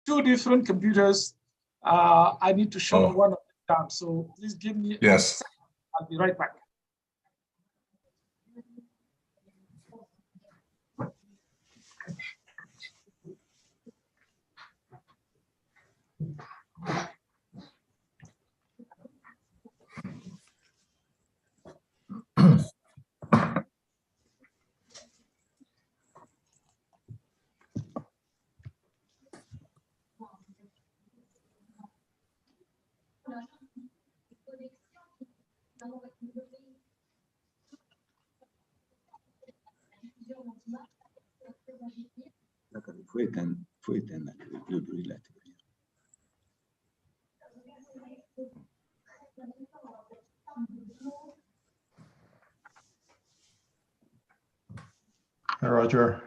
two different computers. I need to shut one of them down. So please give me a second. I'll be right back. Hi, Roger.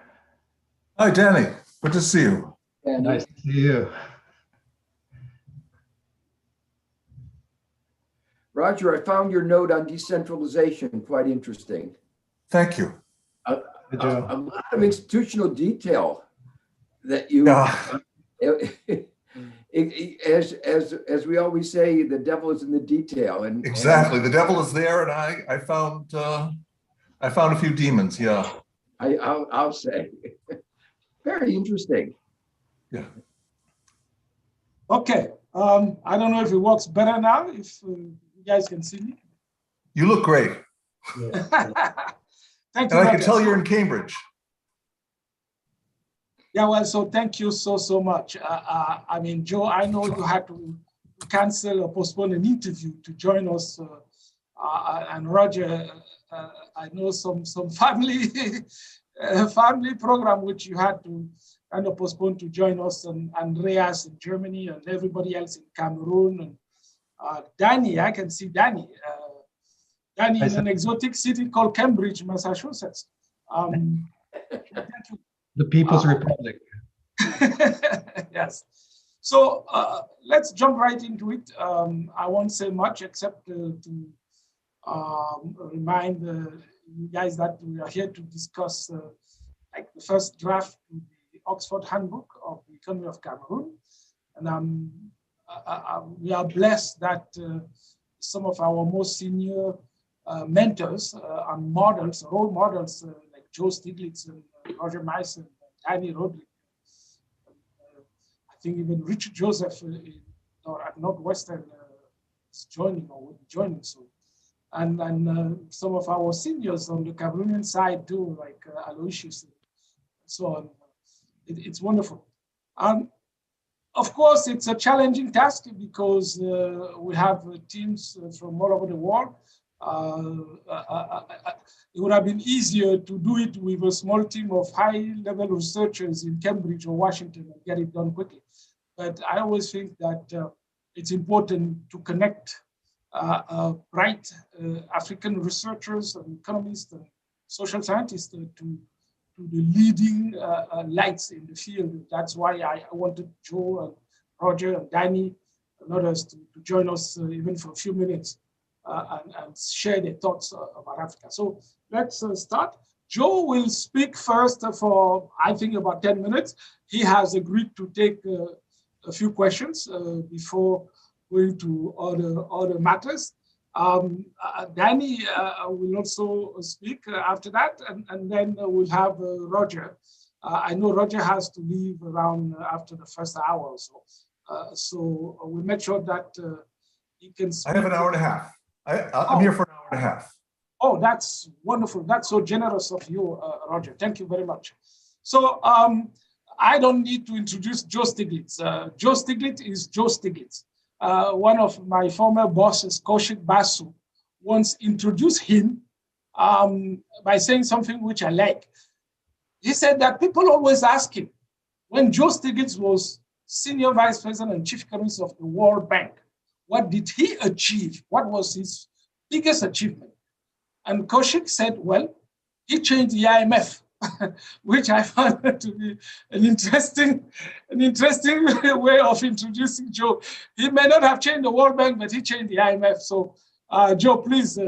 Hi, Danny. Good to see you. Nice to see you. Roger, I found your note on decentralization quite interesting. Thank you. A lot of institutional detail that you, as we always say, the devil is in the detail. And exactly, the devil is there, and I found a few demons. Yeah, I'll say, very interesting. Yeah. Okay. I don't know if it works better now. If you guys can see me. You look great. Yeah. And Thank you. I can tell you're in Cambridge. Yeah, well, so thank you so much. I mean, Joe, I know you had to cancel or postpone an interview to join us. And Roger, I know some family family program which you had to kind of postpone to join us, and Andreas in Germany and everybody else in Cameroon. And Danny, I can see Danny. Danny in an exotic city called Cambridge, Massachusetts. Thank you. The People's Republic. Yes. So let's jump right into it. I won't say much except to remind you guys that we are here to discuss like the first draft to the Oxford Handbook of the Economy of Cameroon. And we are blessed that some of our most senior mentors and models, role models like Joe Stiglitz and Roger Mason, Danny Roderick, I think even Richard Joseph at Northwestern is joining or will be joining soon. And some of our seniors on the Cameroonian side too, like Aloysius and so on. It's wonderful. Of course, it's a challenging task because we have teams from all over the world. It would have been easier to do it with a small team of high-level researchers in Cambridge or Washington and get it done quickly. But I always think that it's important to connect bright African researchers and economists and social scientists to the leading lights in the field. That's why I wanted Joe and Roger and Danny and others to join us even for a few minutes and share their thoughts about Africa. So let's start. Joe will speak first for, I think, about 10 minutes. He has agreed to take a few questions before going to other matters. Danny will also speak after that, and then we'll have Roger. I know Roger has to leave around after the first hour or so. So we'll make sure that he can speak. I have an hour and a half. I'm here for an hour and a half. Oh, that's wonderful. That's so generous of you, Roger. Thank you very much. So I don't need to introduce Joe Stiglitz. Joe Stiglitz is Joe Stiglitz. One of my former bosses, Kaushik Basu, once introduced him by saying something which I like. He said that people always ask him, when Joe Stiglitz was Senior Vice President and Chief Economist of the World Bank, what did he achieve? What was his biggest achievement? And Kaushik said, well, he changed the IMF, which I found to be an interesting way of introducing Joe. He may not have changed the World Bank, but he changed the IMF. So Joe, please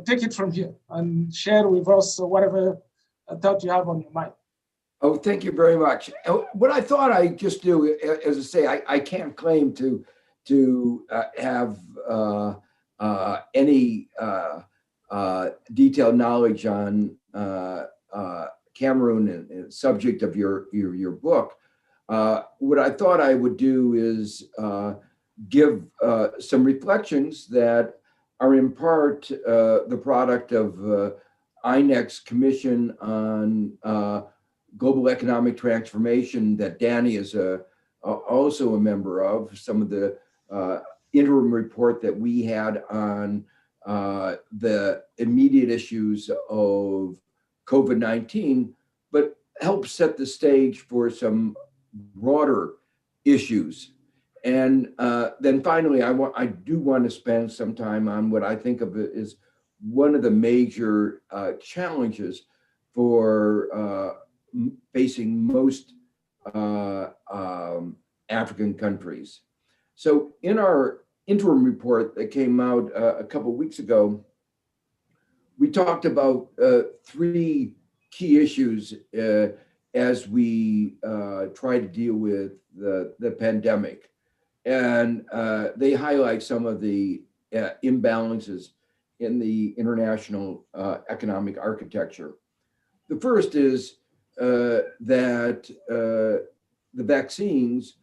take it from here and share with us whatever thought you have on your mind. Oh, thank you very much. What I thought I'd just do, as I say, I can't claim to have any detailed knowledge on Cameroon and subject of your book. What I thought I would do is give some reflections that are in part the product of INEC's Commission on Global Economic Transformation that Danny is also a member of. Some of the interim report that we had on the immediate issues of COVID-19, but help set the stage for some broader issues. And then finally, I do want to spend some time on what I think of it as one of the major challenges for facing most African countries. So in our interim report that came out a couple of weeks ago, we talked about three key issues as we try to deal with the pandemic. And they highlight some of the imbalances in the international economic architecture. The first is that the vaccines,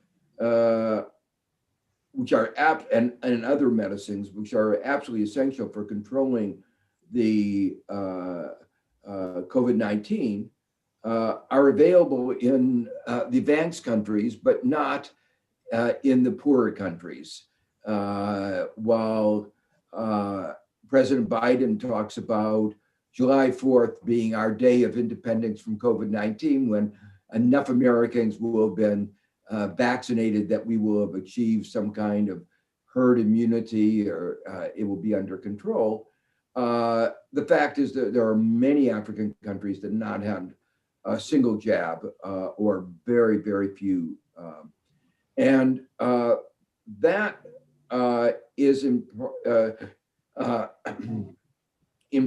which are and other medicines, which are absolutely essential for controlling the COVID-19, are available in the advanced countries, but not in the poorer countries. While President Biden talks about July 4th being our day of independence from COVID-19, when enough Americans will have been vaccinated that we will have achieved some kind of herd immunity or it will be under control. The fact is that there are many African countries that not have a single jab or very, very few. And that is in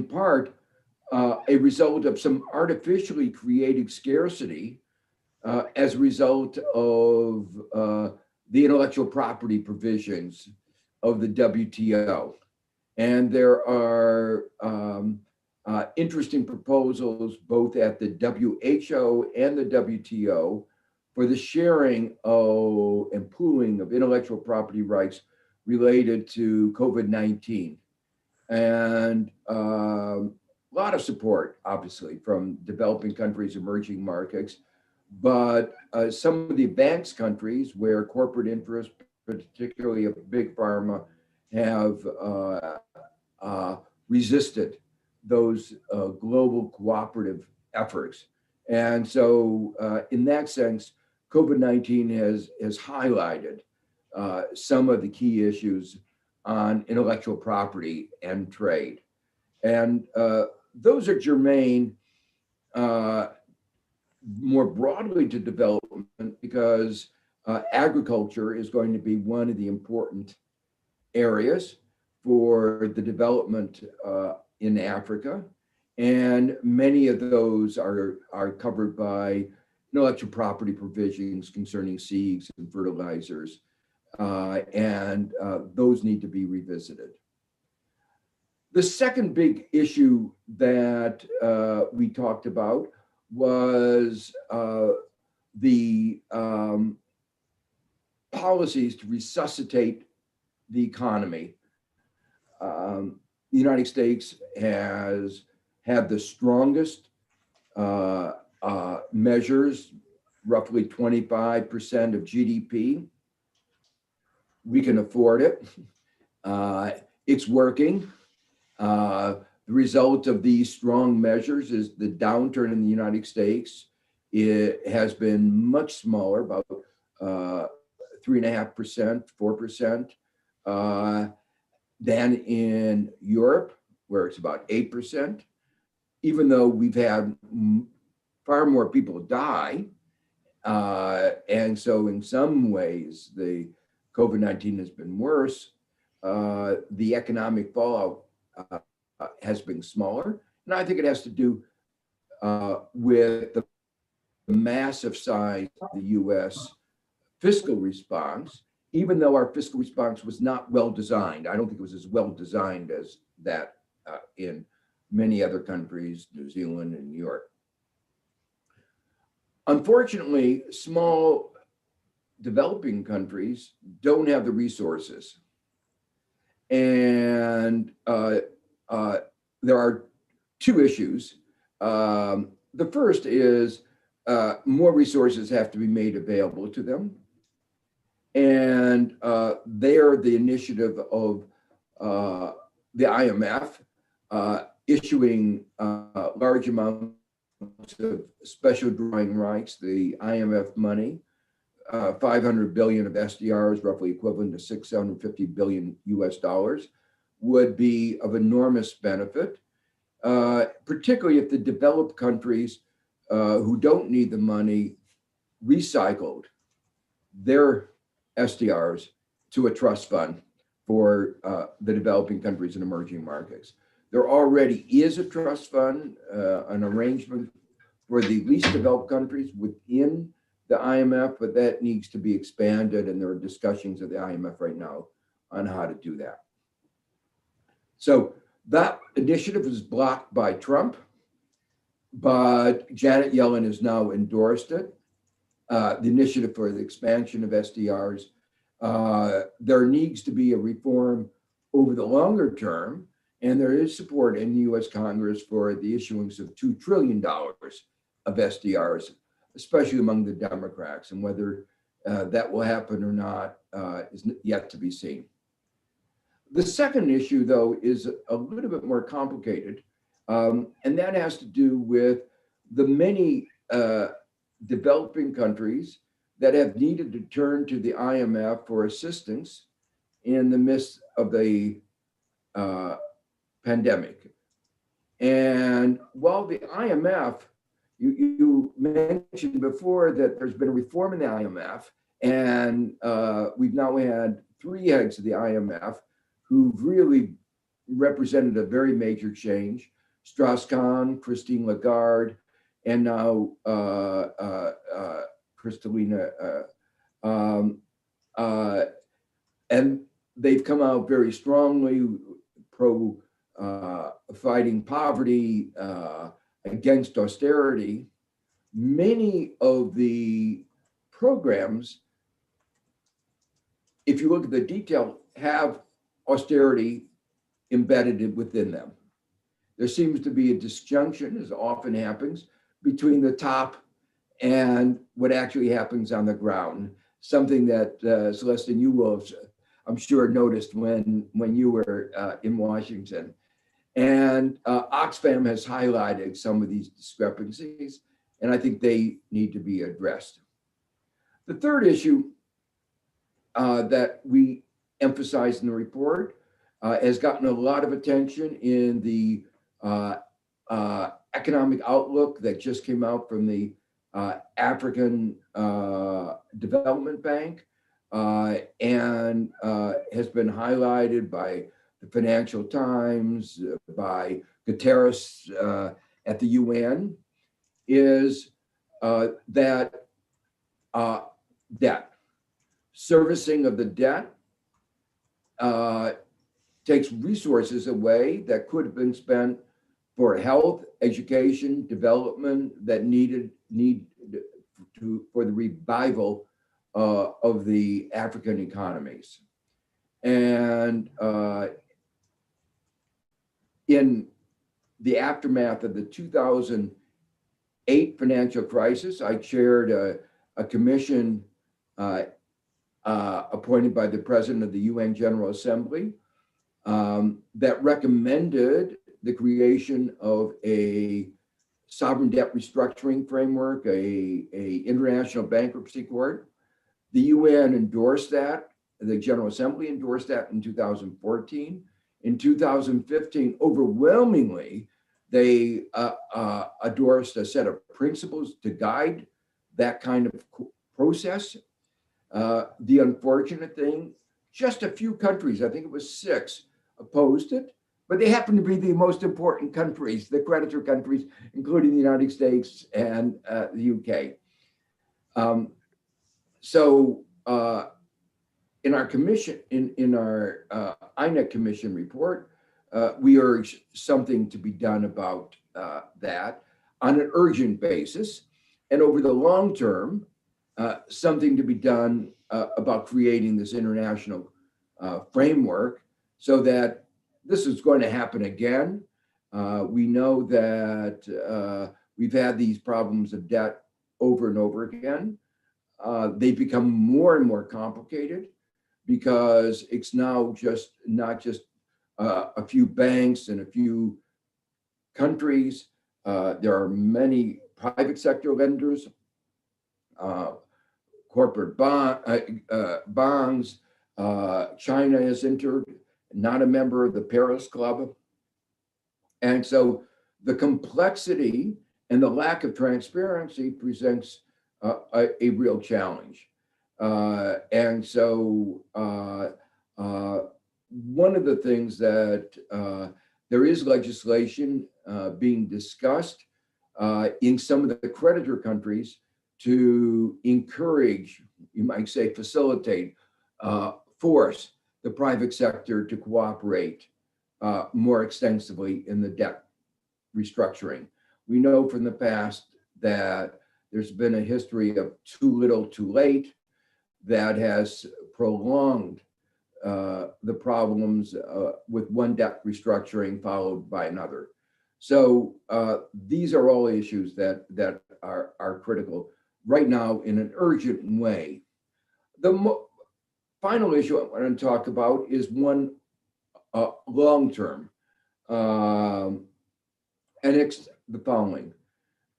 part a result of some artificially created scarcity as a result of the intellectual property provisions of the WTO. And there are interesting proposals both at the WHO and the WTO for the sharing of and pooling of intellectual property rights related to COVID-19. And a lot of support, obviously, from developing countries, emerging markets, but some of the advanced countries where corporate interests, particularly of big pharma, have resisted those global cooperative efforts. And so in that sense, COVID-19 has highlighted some of the key issues on intellectual property and trade. And those are germane more broadly to development because agriculture is going to be one of the important areas for the development in Africa. And many of those are covered by intellectual property provisions concerning seeds and fertilizers. And those need to be revisited. The second big issue that we talked about was the policies to resuscitate the economy. The United States has had the strongest measures, roughly 25% of GDP. We can afford it. It's working. The result of these strong measures is the downturn in the United States. It has been much smaller, about 3.5%, 4%, than in Europe, where it's about 8%. Even though we've had far more people die. And so in some ways, the COVID-19 has been worse. The economic fallout has been smaller. And I think it has to do with the massive size of the US fiscal response, even though our fiscal response was not well designed. I don't think it was as well designed as that in many other countries, New Zealand and New York. Unfortunately, small developing countries don't have the resources. And there are two issues. The first is more resources have to be made available to them. And they are the initiative of the IMF issuing large amounts of special drawing rights, the IMF money, 500 billion of SDRs, roughly equivalent to 650 billion US dollars, would be of enormous benefit, particularly if the developed countries who don't need the money recycled their SDRs to a trust fund for the developing countries and emerging markets. There already is a trust fund, an arrangement for the least developed countries within the IMF, but that needs to be expanded, and there are discussions at the IMF right now on how to do that. So that initiative was blocked by Trump, but Janet Yellen has now endorsed it. The initiative for the expansion of SDRs. There needs to be a reform over the longer term, and there is support in the US Congress for the issuance of $2 trillion of SDRs, especially among the Democrats, and whether that will happen or not is yet to be seen. The second issue, though, is a little bit more complicated, and that has to do with the many developing countries that have needed to turn to the IMF for assistance in the midst of the pandemic. And while the IMF, you mentioned before that there's been a reform in the IMF, and we've now had 3 heads of the IMF who've really represented a very major change: Strauss-Kahn, Christine Lagarde, and now Kristalina. And they've come out very strongly pro fighting poverty, against austerity. Many of the programs, if you look at the detail, have austerity embedded within them. There seems to be a disjunction, as often happens, between the top and what actually happens on the ground. Something that Celestine, you will have, I'm sure, noticed when you were in Washington. And Oxfam has highlighted some of these discrepancies, and I think they need to be addressed. The third issue that we emphasize in the report has gotten a lot of attention in the economic outlook that just came out from the African Development Bank, and has been highlighted by the Financial Times, by Guterres at the UN, is that debt, servicing of the debt takes resources away that could have been spent for health, education, development that for the revival of the African economies. And in the aftermath of the 2008 financial crisis, I chaired a commission appointed by the President of the UN General Assembly that recommended the creation of a sovereign debt restructuring framework, a international bankruptcy court. The UN endorsed that. The General Assembly endorsed that in 2014. In 2015, overwhelmingly, they endorsed a set of principles to guide that kind of process. The unfortunate thing, just a few countries, I think it was 6, opposed it, but they happen to be the most important countries, the creditor countries, including the United States and the UK. Um, so in our commission, in our INET commission report, we urge something to be done about that on an urgent basis, and over the long term, something to be done about creating this international framework so that this is going to happen again. We know that we've had these problems of debt over and over again. They become more and more complicated because it's now just not just a few banks and a few countries. There are many private sector lenders, corporate bonds. China has entered, not a member of the Paris Club. And so the complexity and the lack of transparency presents a real challenge. And so one of the things that there is legislation being discussed in some of the creditor countries to encourage, you might say, facilitate, force the private sector to cooperate more extensively in the debt restructuring. We know from the past that there's been a history of too little, too late that has prolonged the problems with one debt restructuring followed by another. So these are all issues that are critical right now in an urgent way. The final issue I want to talk about is one long-term, and it's the following.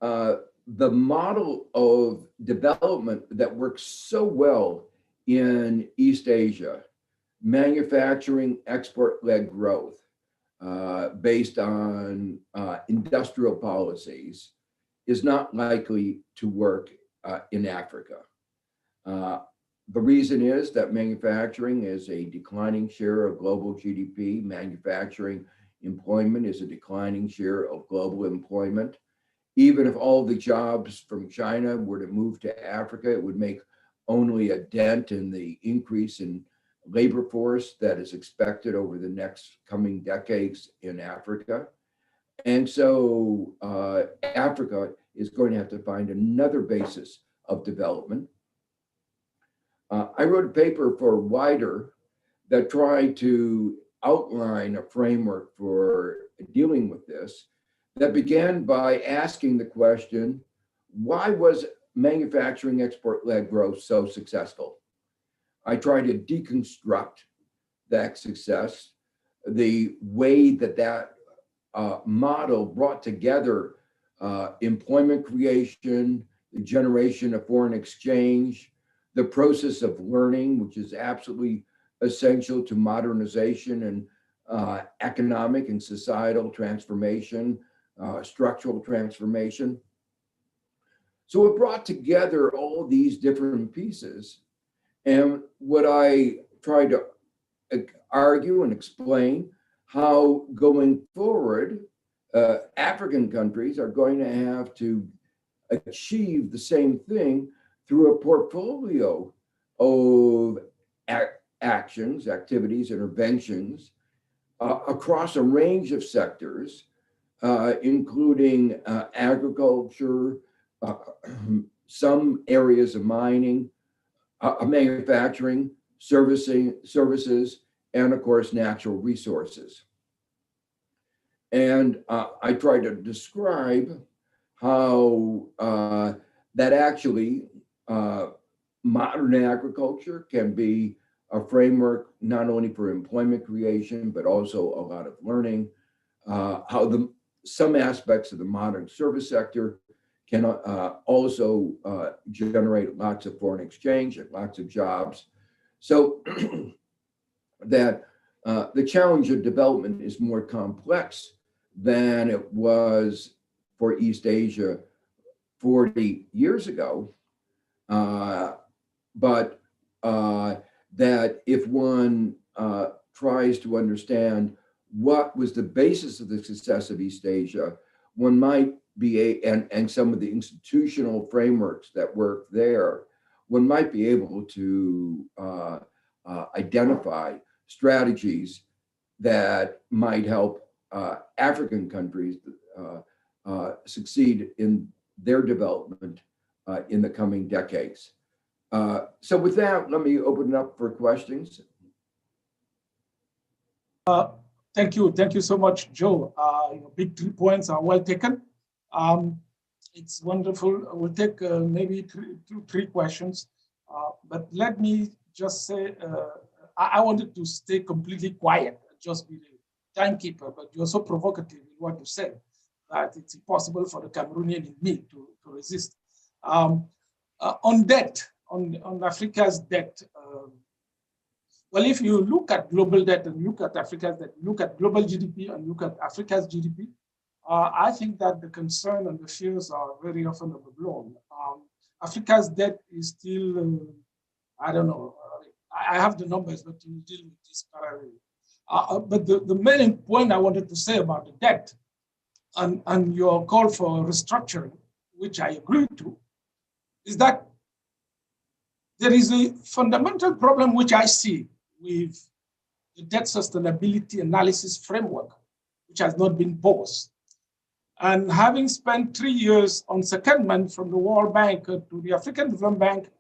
The model of development that works so well in East Asia, manufacturing export-led growth based on industrial policies, is not likely to work in Africa. The reason is that manufacturing is a declining share of global GDP. Manufacturing employment is a declining share of global employment. Even if all the jobs from China were to move to Africa, it would make only a dent in the increase in labor force that is expected over the next coming decades in Africa. And so Africa is going to have to find another basis of development. I wrote a paper for WIDER that tried to outline a framework for dealing with this that began by asking the question, why was manufacturing export-led growth so successful? I tried to deconstruct that success, the way that model brought together employment creation, the generation of foreign exchange, the process of learning, which is absolutely essential to modernization and economic and societal transformation, structural transformation. So it brought together all these different pieces. And what I tried to argue and explain how going forward, African countries are going to have to achieve the same thing through a portfolio of actions, activities, interventions across a range of sectors, including agriculture, some areas of mining, manufacturing, services, and of course, natural resources. And I tried to describe how that actually modern agriculture can be a framework not only for employment creation, but also a lot of learning, how some aspects of the modern service sector can also generate lots of foreign exchange and lots of jobs. So that the challenge of development is more complex than it was for East Asia 40 years ago. But that if one tries to understand what was the basis of the success of East Asia, one might be and some of the institutional frameworks that work there, one might be able to identify strategies that might help African countries succeed in their development in the coming decades. So with that, let me open it up for questions. Thank you so much, Joe. Big 3 points are well taken. It's wonderful. We'll take maybe three questions, but let me just say, I wanted to stay completely quiet, just be the timekeeper, but you're so provocative in what you said that it's impossible for the Cameroonian in me to resist. On debt, on Africa's debt, well, if you look at global debt and look at Africa's debt, look at global GDP and look at Africa's GDP, I think that the concern and the fears are very often overblown. Africa's debt is still, I don't know, I have the numbers, but you deal with this parallel. But the main point I wanted to say about the debt and your call for restructuring, which I agree to, is that there is a fundamental problem which I see with the debt sustainability analysis framework, which has not been paused. And having spent 3 years on secondment from the World Bank to the African Development Bank,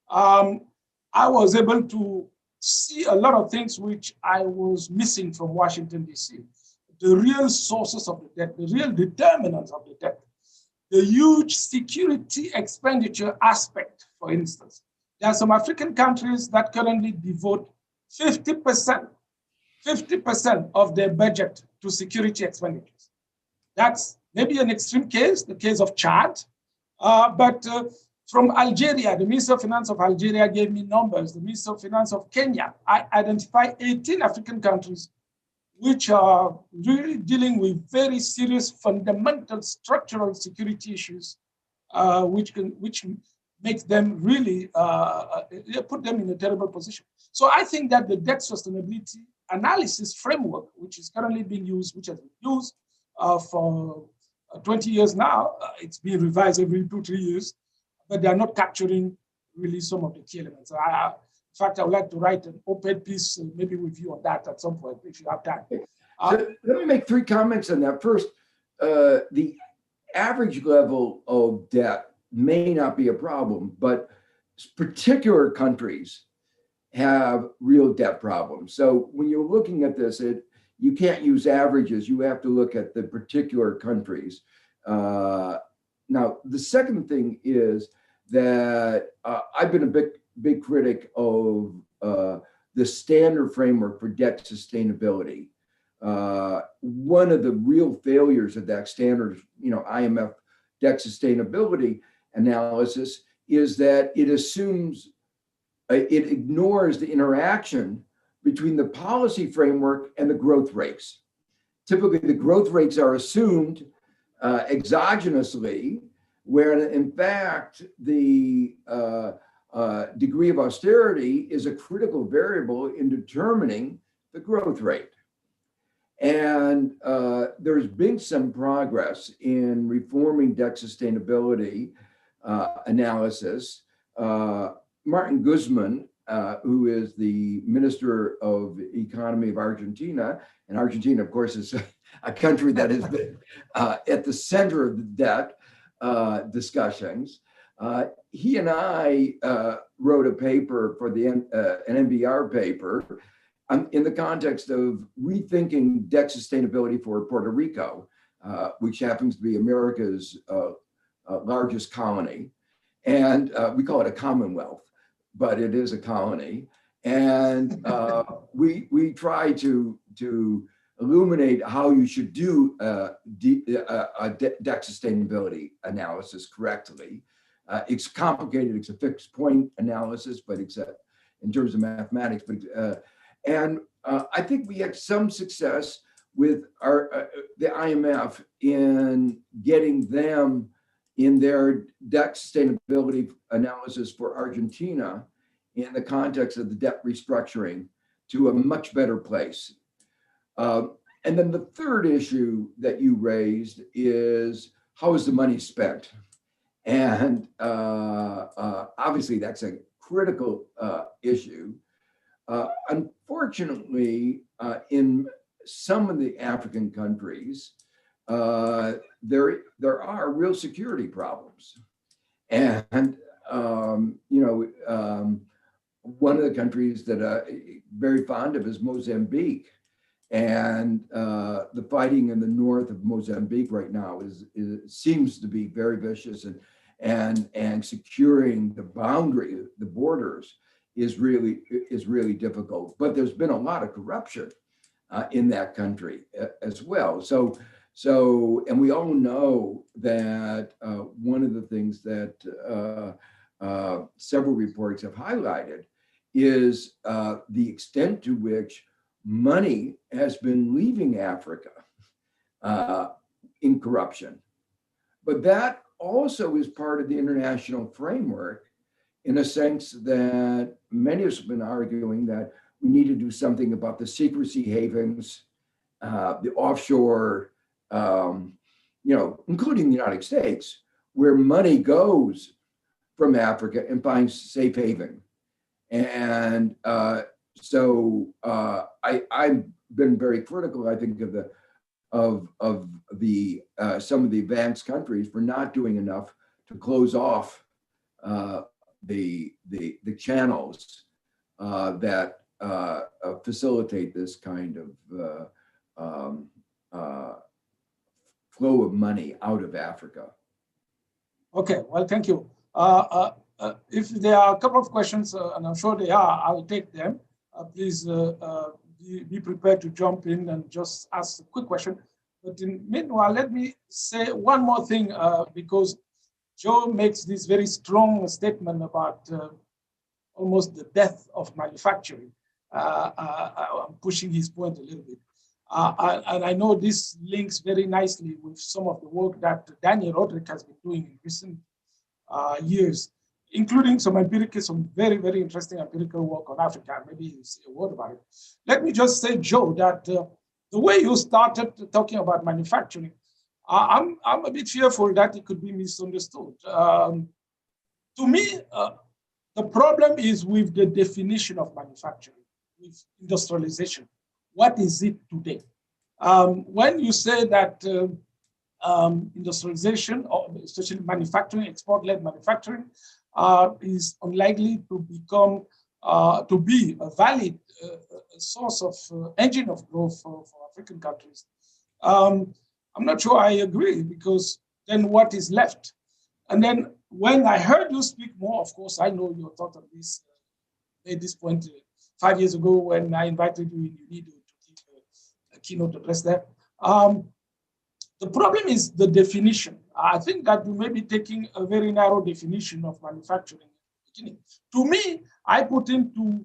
I was able to see a lot of things which I was missing from Washington, D.C. The real sources of the debt, the real determinants of the debt, the huge security expenditure aspect, for instance. There are some African countries that currently devote 50% of their budget to security expenditures. That's maybe an extreme case, the case of Chad, but from Algeria, the Minister of Finance of Algeria gave me numbers. The Minister of Finance of Kenya, I identified 18 African countries which are really dealing with very serious fundamental structural security issues, which makes them really, put them in a terrible position. So I think that the debt sustainability analysis framework, which is currently being used, which has been used for 20 years now, it's being revised every 2-3 years, but they are not capturing really some of the key elements. In fact, I would like to write an op-ed piece, maybe with you on that at some point, if you have time. So let me make 3 comments on that. First, the average level of debt may not be a problem, but particular countries have real debt problems. So when you're looking at this, you can't use averages. You have to look at the particular countries. Now, the second thing is that I've been a big critic of the standard framework for debt sustainability. One of the real failures of that standard, IMF debt sustainability analysis is that it assumes, it ignores the interaction between the policy framework and the growth rates. Typically, the growth rates are assumed exogenously, where in fact, the degree of austerity is a critical variable in determining the growth rate. And there's been some progress in reforming debt sustainability analysis. Martin Guzman, who is the Minister of Economy of Argentina, and Argentina, of course, is a country that has been at the center of the debt discussions. He and I wrote a paper for an NBR paper in the context of rethinking debt sustainability for Puerto Rico, which happens to be America's largest colony. And we call it a commonwealth, but it is a colony. And we try to illuminate how you should do a debt sustainability analysis correctly. It's complicated, it's a fixed point analysis, but except in terms of mathematics. But I think we had some success with the IMF in getting them in their debt sustainability analysis for Argentina in the context of the debt restructuring to a much better place. And then the third issue that you raised is how is the money spent? And obviously that's a critical issue. Unfortunately, in some of the African countries, there are real security problems. And, one of the countries that I'm very fond of is Mozambique. And the fighting in the north of Mozambique right now seems to be very vicious, and securing the boundary, the borders, is really difficult. But there's been a lot of corruption in that country as well. So, and we all know that one of the things that several reports have highlighted is the extent to which money has been leaving Africa in corruption. But that also is part of the international framework, in a sense that many of us have been arguing that we need to do something about the secrecy havens, the offshore, including the United States, where money goes from Africa and finds safe haven. And so I've been very critical, I think, of the some of the advanced countries for not doing enough to close off the channels that facilitate this kind of flow of money out of Africa. Okay, well, thank you. If there are a couple of questions, and I'm sure they are, I'll take them. Please be prepared to jump in and just ask a quick question. But meanwhile, let me say one more thing, because Joe makes this very strong statement about almost the death of manufacturing. I'm pushing his point a little bit. And I know this links very nicely with some of the work that Daniel Roderick has been doing in recent years, including some very, very interesting empirical work on Africa. Maybe you say a word about it. Let me just say, Joe, that the way you started talking about manufacturing, I'm a bit fearful that it could be misunderstood. To me, the problem is with the definition of manufacturing, with industrialization. What is it today? When you say that industrialization, or especially manufacturing, export-led manufacturing, is unlikely to become, to be a valid source of engine of growth for African countries. I'm not sure I agree, because then what is left? And then when I heard you speak more, of course, I know your thought on this at this point 5 years ago when I invited you in UNIDO to give a keynote address there. The problem is the definition. I think that you may be taking a very narrow definition of manufacturing at the beginning. To me, I put into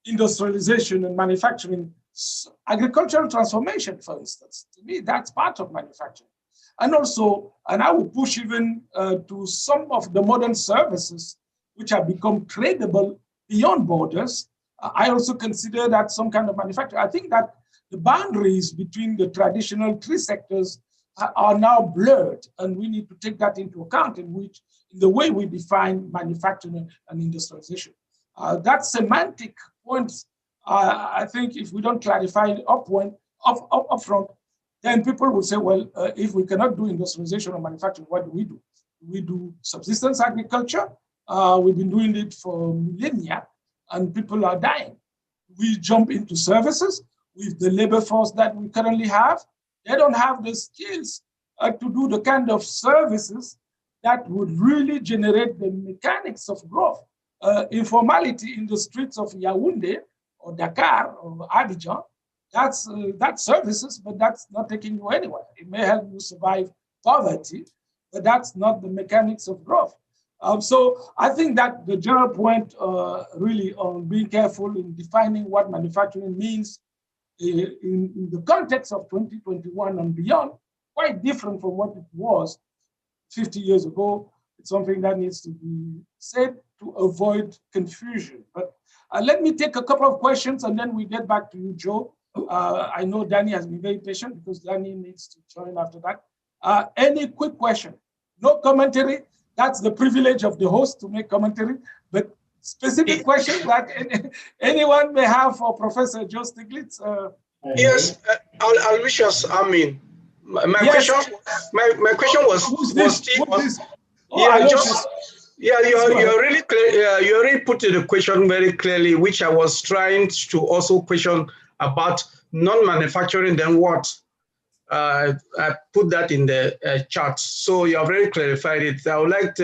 industrialization and manufacturing agricultural transformation, for instance. To me, that's part of manufacturing. And also, and I will push even to some of the modern services which have become tradable beyond borders. I also consider that some kind of manufacturing. I think that the boundaries between the traditional three sectors are now blurred, and we need to take that into account in the way we define manufacturing and industrialization. That semantic point, I think if we don't clarify it up front, then people will say, well, if we cannot do industrialization or manufacturing, what do we do? We do subsistence agriculture. We've been doing it for millennia, and people are dying. We jump into services with the labor force that we currently have. They don't have the skills to do the kind of services that would really generate the mechanics of growth. Informality in the streets of Yaoundé or Dakar or Abidjan, that's services, but that's not taking you anywhere. It may help you survive poverty, but that's not the mechanics of growth. So I think that the general point really on being careful in defining what manufacturing means in the context of 2021 and beyond, quite different from what it was 50 years ago. It's something that needs to be said to avoid confusion. But let me take a couple of questions and then we get back to you, Joe. I know Danny has been very patient because Danny needs to join after that. Any quick question? No commentary. That's the privilege of the host to make commentary. But specific questions that anyone may have for Professor Joe Stiglitz. Yes, I'll wish us. I mean, my Yes. question, my question was Who's this? Steve. Who's this? Yeah, Aloysius. just you're really clear. You already put the question very clearly, which I was trying to also question about non-manufacturing. Then what? I put that in the chart, so you have very clarified it. I would like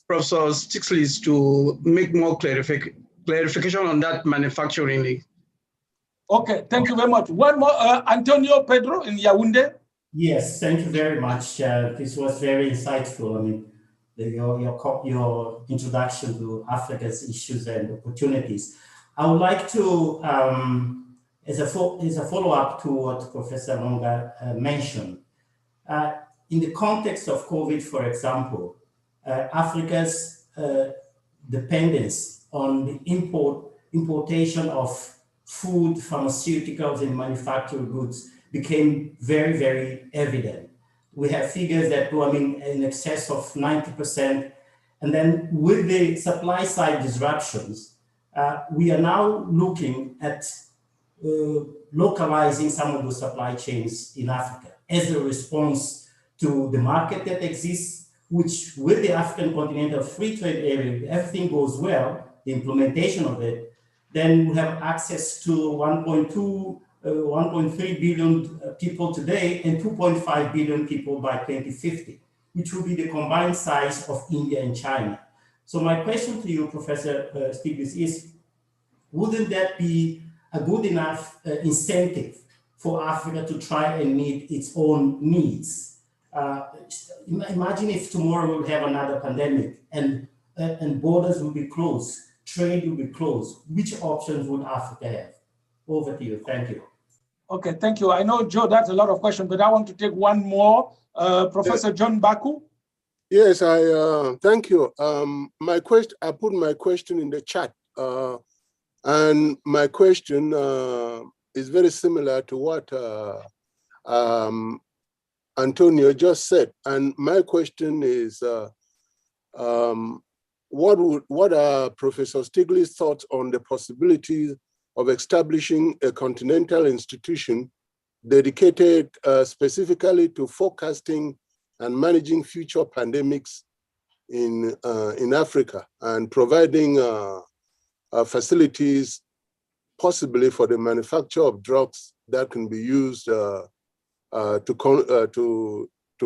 Professor Stiglitz to make more clarification on that manufacturing. Okay, thank you very much. One more, Antonio Pedro in Yaoundé. Yes, thank you very much. This was very insightful. I mean, your introduction to Africa's issues and opportunities. I would like to, as a follow-up to what Professor Monga mentioned, in the context of COVID, for example, Africa's dependence on the importation of food, pharmaceuticals, and manufactured goods became very, very evident. We have figures that go, I mean, in excess of 90%. And then with the supply side disruptions, we are now looking at localizing some of the supply chains in Africa as a response to the market that exists, which with the African Continental Free Trade Area, if everything goes well, the implementation of it, then we have access to 1.3 billion people today and 2.5 billion people by 2050, which will be the combined size of India and China. So my question to you, Professor Stiglitz, is wouldn't that be a good enough incentive for Africa to try and meet its own needs? Imagine if tomorrow we'll have another pandemic and borders will be closed, trade will be closed. Which options would Africa have? Over to you. Thank you. Okay, thank you. I know, Joe, that's a lot of questions, but I want to take one more. Professor John Baku. Yes, thank you. My question, I put my question in the chat, and my question is very similar to what Antonio just said. And my question is, what are Professor Stiglitz' thoughts on the possibilities of establishing a continental institution dedicated specifically to forecasting and managing future pandemics in Africa and providing facilities possibly for the manufacture of drugs that can be used to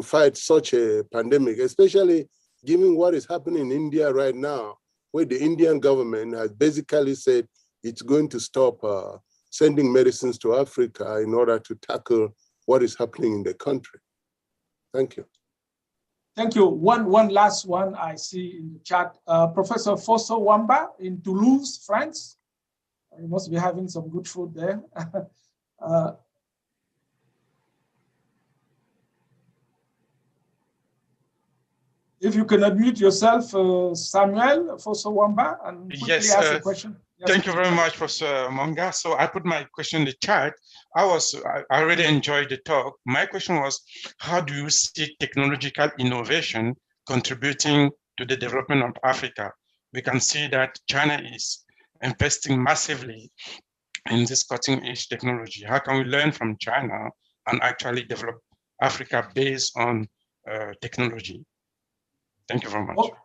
fight such a pandemic, especially given what is happening in India right now, where the Indian government has basically said it's going to stop sending medicines to Africa in order to tackle what is happening in the country. Thank you. Thank you. One last one I see in the chat. Professor Fosso Wamba in Toulouse, France. You must be having some good food there. If you can unmute yourself, Samuel Fosso Wamba, and quickly ask a question. Yes, thank you very much, Professor Monga. So I put my question in the chat. I really enjoyed the talk. My question was, how do you see technological innovation contributing to the development of Africa? We can see that China is investing massively in this cutting-edge technology. How can we learn from China and actually develop Africa based on technology? Thank you very much. Oh,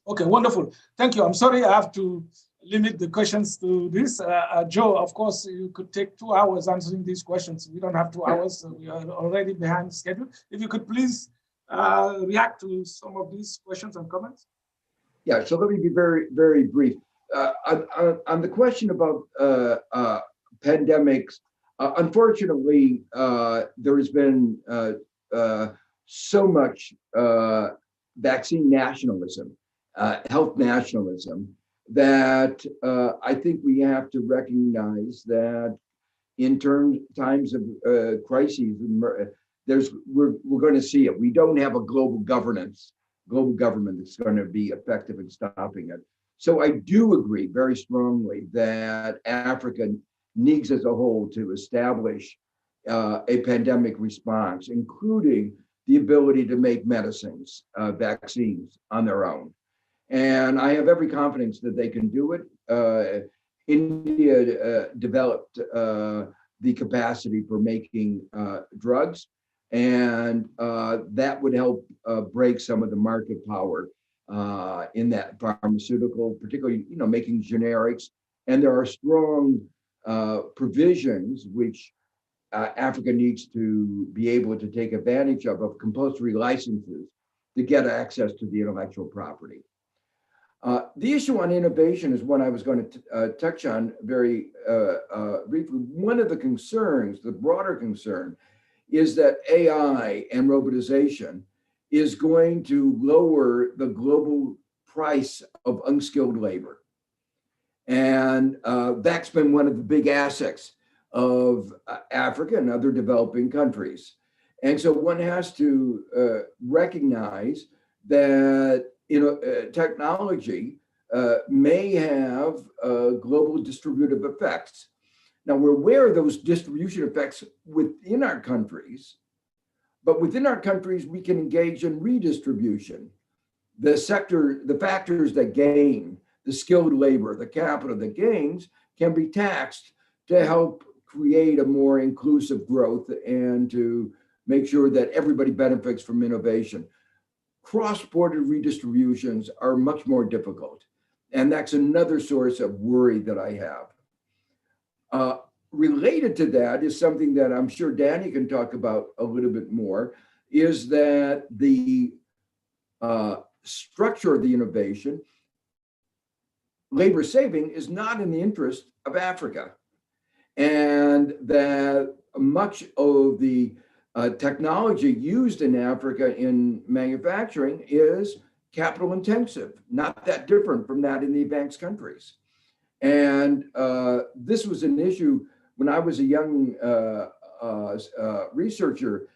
okay, wonderful. Thank you. I'm sorry I have to limit the questions to this. Joe, of course, you could take 2 hours answering these questions. We don't have 2 hours, so we are already behind schedule. If you could please react to some of these questions and comments. Yeah, so let me be very, very brief. On the question about pandemics, unfortunately, there has been so much vaccine nationalism, health nationalism, that I think we have to recognize that in times of crises, we're going to see it. We don't have a global government that's going to be effective in stopping it. So I do agree very strongly that Africa needs as a whole to establish a pandemic response, including the ability to make medicines, vaccines on their own. And I have every confidence that they can do it. India developed the capacity for making drugs, and that would help break some of the market power in that pharmaceutical, particularly, making generics. And there are strong provisions which Africa needs to be able to take advantage of compulsory licenses to get access to the intellectual property. The issue on innovation is one I was going to touch on very briefly. One of the concerns, the broader concern, is that AI and robotization is going to lower the global price of unskilled labor. And that's been one of the big assets of Africa and other developing countries. And so one has to recognize that technology may have global distributive effects. Now, we're aware of those distribution effects within our countries, but within our countries, we can engage in redistribution. The factors that gain, the skilled labor, the capital that gains, can be taxed to help create a more inclusive growth and to make sure that everybody benefits from innovation. Cross-border redistributions are much more difficult. And that's another source of worry that I have. Related to that is something that I'm sure Danny can talk about a little bit more, is that the structure of the innovation, labor saving, is not in the interest of Africa. And that much of the technology used in Africa in manufacturing is capital intensive, not that different from that in the advanced countries. And this was an issue when I was a young researcher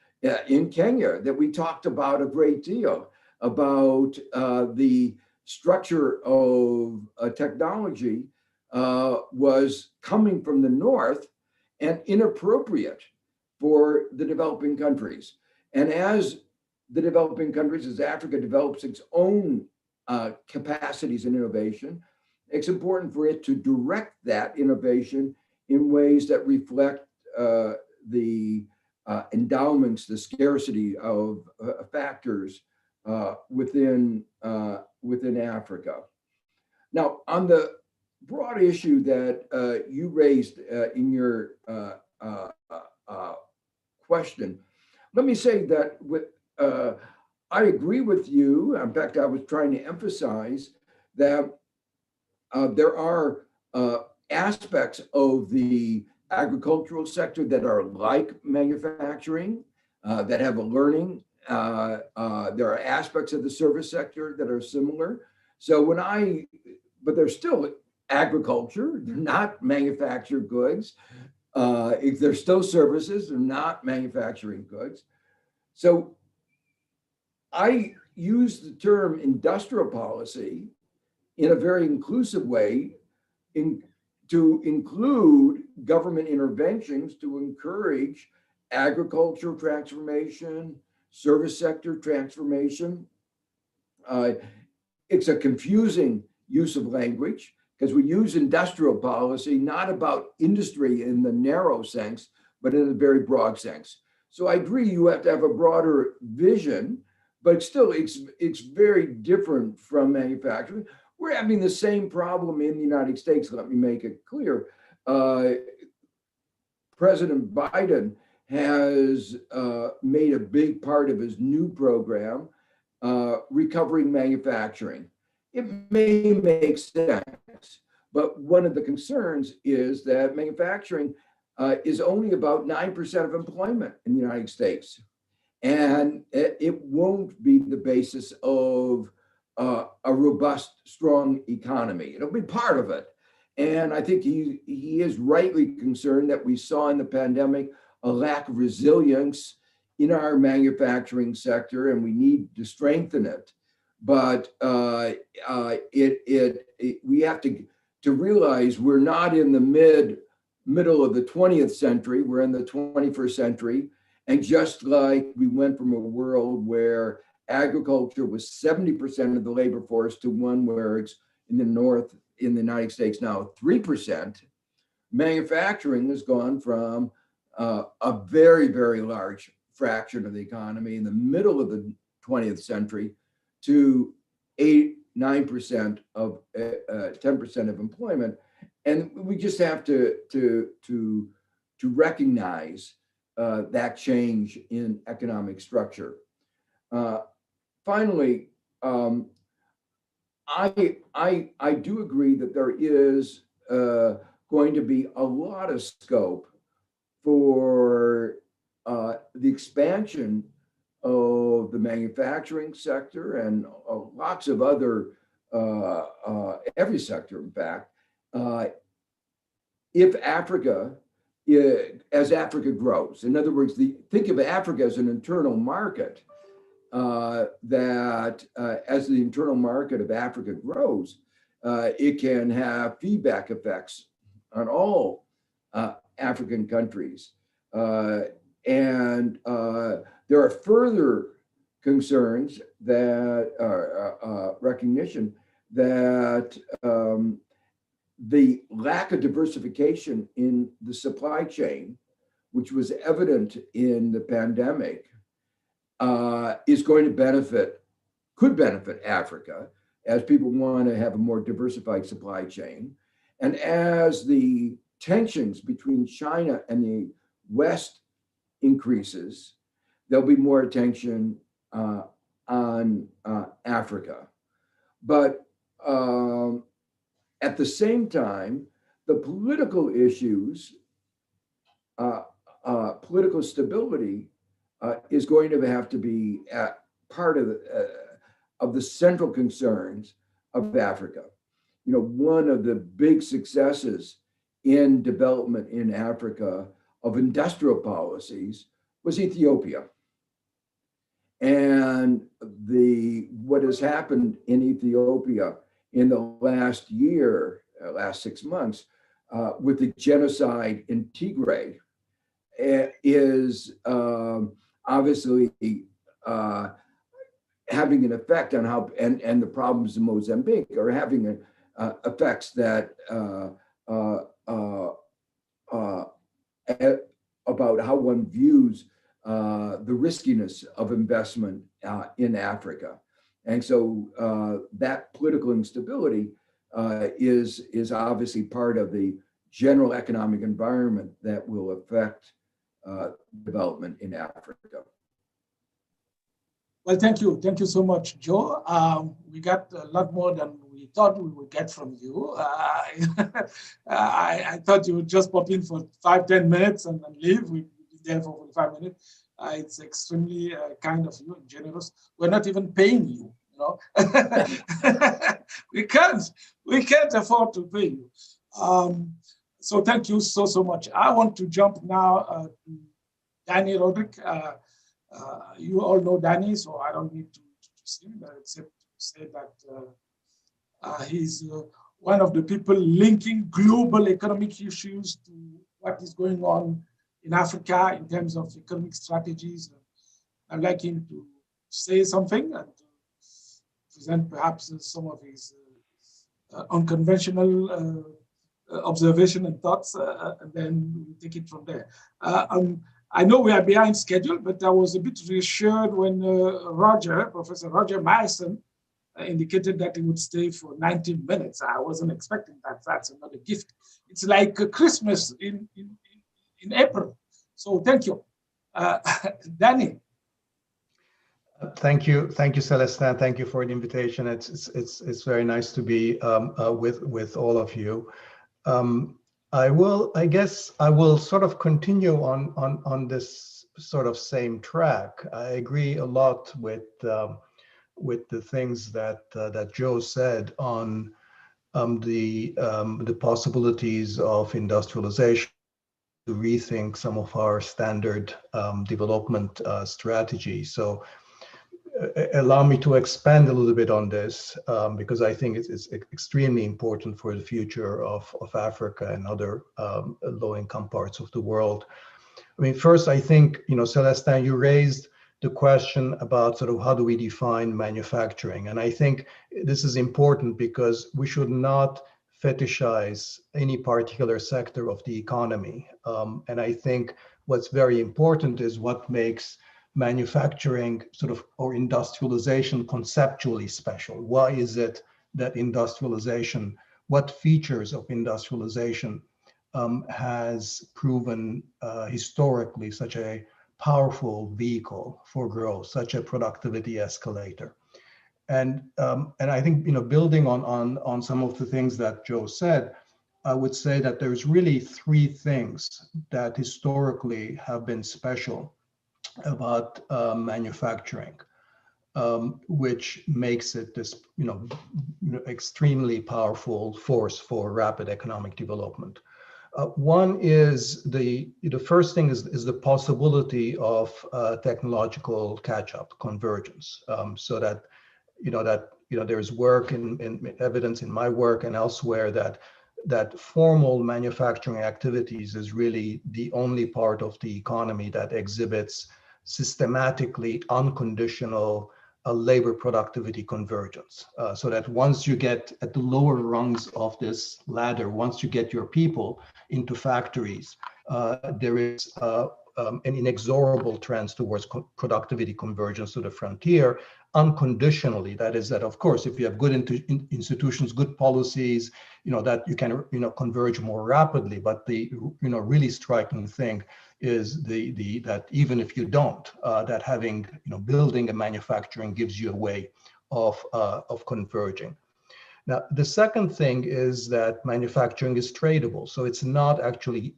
in Kenya that we talked about a great deal, about the structure of technology was coming from the north and inappropriate for the developing countries. And as the developing countries, as Africa develops its own capacities and innovation, it's important for it to direct that innovation in ways that reflect the endowments, the scarcity of factors within Africa. Now, on the broad issue that you raised in your question, let me say that I agree with you. In fact, I was trying to emphasize that there are aspects of the agricultural sector that are like manufacturing, that have a learning. There are aspects of the service sector that are similar. So but they're still agriculture, they're not manufactured goods. If they're still services, they're not manufacturing goods. So I use the term industrial policy in a very inclusive way to include government interventions to encourage agricultural transformation, service sector transformation. It's a confusing use of language because we use industrial policy not about industry in the narrow sense, but in a very broad sense. So I agree you have to have a broader vision, but still it's very different from manufacturing. We're having the same problem in the United States, let me make it clear. President Biden has made a big part of his new program recovering manufacturing. It may make sense, but one of the concerns is that manufacturing is only about 9% of employment in the United States. And it won't be the basis of a robust, strong economy. It'll be part of it. And I think he is rightly concerned that we saw in the pandemic a lack of resilience in our manufacturing sector, and we need to strengthen it. But we have to realize we're not in the middle of the 20th century. We're in the 21st century. And just like we went from a world where agriculture was 70% of the labor force to one where it's in the North, in the United States now 3%, manufacturing has gone from a very, very large fraction of the economy in the middle of the 20th century to 8-9% of 10% of employment. And we just have to recognize that change in economic structure. Finally, I do agree that there is going to be a lot of scope for the expansion of the manufacturing sector and lots of other, every sector, in fact, if Africa, as Africa grows. In other words, think of Africa as an internal market, that as the internal market of Africa grows, it can have feedback effects on all African countries. And there are further concerns that recognition that the lack of diversification in the supply chain, which was evident in the pandemic, is going to could benefit Africa as people want to have a more diversified supply chain. And as the tensions between China and the West increases, there'll be more attention on Africa. But at the same time, the political issues, political stability is going to have to be part of the central concerns of Africa. You know, one of the big successes in development in Africa of industrial policies was Ethiopia. And what has happened in Ethiopia in the last year, last 6 months, with the genocide in Tigray, is obviously having an effect on how, and the problems in Mozambique are having effects that about how one views the riskiness of investment in Africa. And so that political instability is obviously part of the general economic environment that will affect development in Africa. Well, thank you. Thank you so much, Joe. We got a lot more than we thought we would get from you. I thought you would just pop in for 5-10 minutes and leave. We'd be there for 45 minutes. It's extremely kind of you and generous. We're not even paying you, you know. we can't afford to pay you. So thank you so much. I want to jump now to Danny Roderick. You all know Danny, so I don't need to say that, except to say that he's one of the people linking global economic issues to what is going on in Africa in terms of economic strategies. I'd like him to say something and to present perhaps some of his unconventional observation and thoughts, and then we'll take it from there. I know we are behind schedule, but I was a bit reassured when Professor Roger Myerson, indicated that he would stay for 90 minutes. I wasn't expecting that. That's another gift. It's like Christmas in April. So thank you. Danny. Thank you, Celestin. Thank you for the invitation. It's very nice to be with all of you. I guess I will sort of continue on this sort of same track. I agree a lot with the things that Joe said on the possibilities of industrialization, to rethink some of our standard development strategies. So allow me to expand a little bit on this, because I think it's extremely important for the future of Africa and other low-income parts of the world. I mean, first, I think, Celestin, you raised the question about sort of how do we define manufacturing? And I think this is important because we should not fetishize any particular sector of the economy. And I think what's very important is what makes manufacturing sort of, or industrialization, conceptually special. Why is it that industrialization, what features of industrialization has proven historically such a powerful vehicle for growth, such a productivity escalator? And I think, building on some of the things that Joe said, I would say that there's really three things that historically have been special about manufacturing, which makes it this, extremely powerful force for rapid economic development. One is the first thing is the possibility of technological catch-up, convergence, so that there's work in evidence in my work and elsewhere that formal manufacturing activities is really the only part of the economy that exhibits systematically unconditional labor productivity convergence. So that once you get at the lower rungs of this ladder, once you get your people into factories, there is an inexorable trend towards productivity convergence to the frontier unconditionally. That is that, of course, if you have good institutions, good policies, that you can, converge more rapidly. But the, really striking thing is that even if you don't, that having, building a manufacturing gives you a way of converging. Now, the second thing is that manufacturing is tradable. So it's not actually,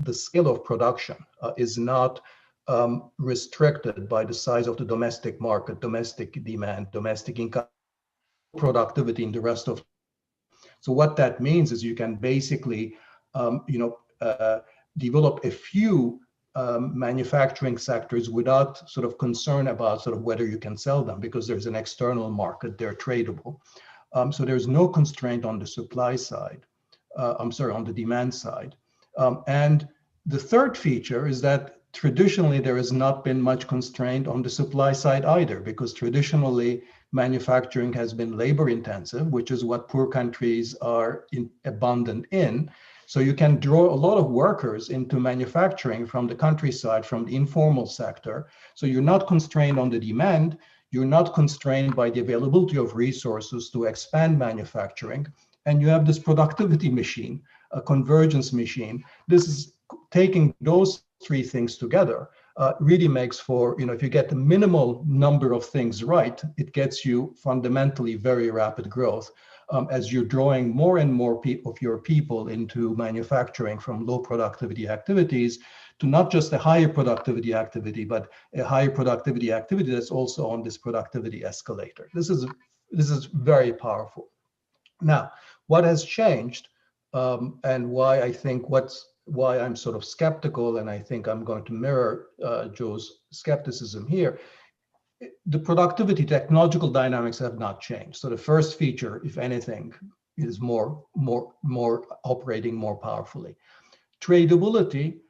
the scale of production is not restricted by the size of the domestic market, domestic demand, domestic income, productivity in the rest of. So what that means is you can basically, develop a few manufacturing sectors without sort of concern about sort of whether you can sell them, because there's an external market, they're tradable. So there's no constraint on the supply side, on the demand side. And the third feature is that traditionally there has not been much constraint on the supply side either, because traditionally manufacturing has been labor intensive, which is what poor countries are abundant in. So you can draw a lot of workers into manufacturing from the countryside, from the informal sector. So you're not constrained on the demand, you're not constrained by the availability of resources to expand manufacturing, and you have this productivity machine, a convergence machine. This is taking those three things together, really makes for, if you get the minimal number of things right, it gets you fundamentally very rapid growth as you're drawing more and more of your people into manufacturing from low productivity activities to not just a higher productivity activity, but a higher productivity activity that's also on this productivity escalator. This is very powerful. Now, what has changed, and why I think why I'm sort of skeptical, and I think I'm going to mirror Joe's skepticism here, the productivity technological dynamics have not changed. So the first feature, if anything, is more operating more powerfully. Tradability,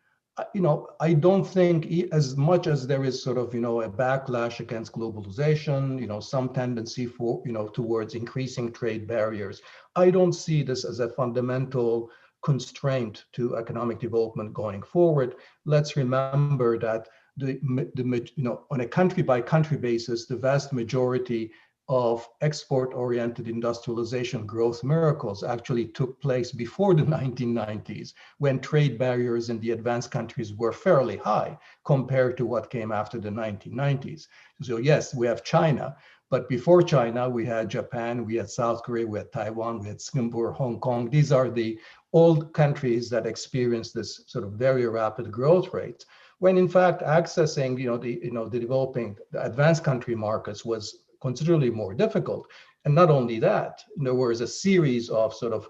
I don't think as much as there is sort of, a backlash against globalization, some tendency for, towards increasing trade barriers. I don't see this as a fundamental constraint to economic development going forward. Let's remember that on a country by country basis, the vast majority of export-oriented industrialization growth miracles actually took place before the 1990s, when trade barriers in the advanced countries were fairly high compared to what came after the 1990s. So yes, we have China, but before China, we had Japan, we had South Korea, we had Taiwan, we had Singapore, Hong Kong. These are the old countries that experienced this sort of very rapid growth rate, when in fact accessing, the advanced country markets was considerably more difficult. And not only that, there was a series of sort of,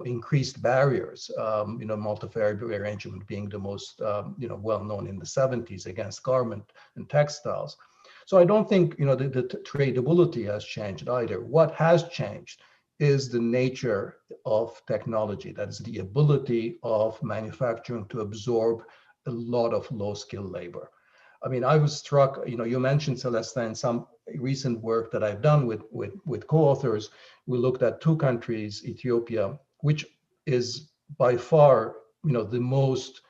increased barriers, multivariate arrangement being the most, well known in the 70s against garment and textiles. So I don't think, the tradability has changed either. What has changed is the nature of technology. That is the ability of manufacturing to absorb a lot of low-skilled labor. I mean, I was struck, you mentioned, Celestin, some recent work that I've done with co-authors. We looked at two countries, Ethiopia, which is by far, the most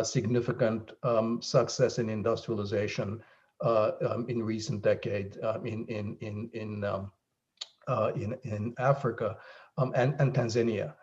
significant success in industrialization in recent decade in Africa, and Tanzania,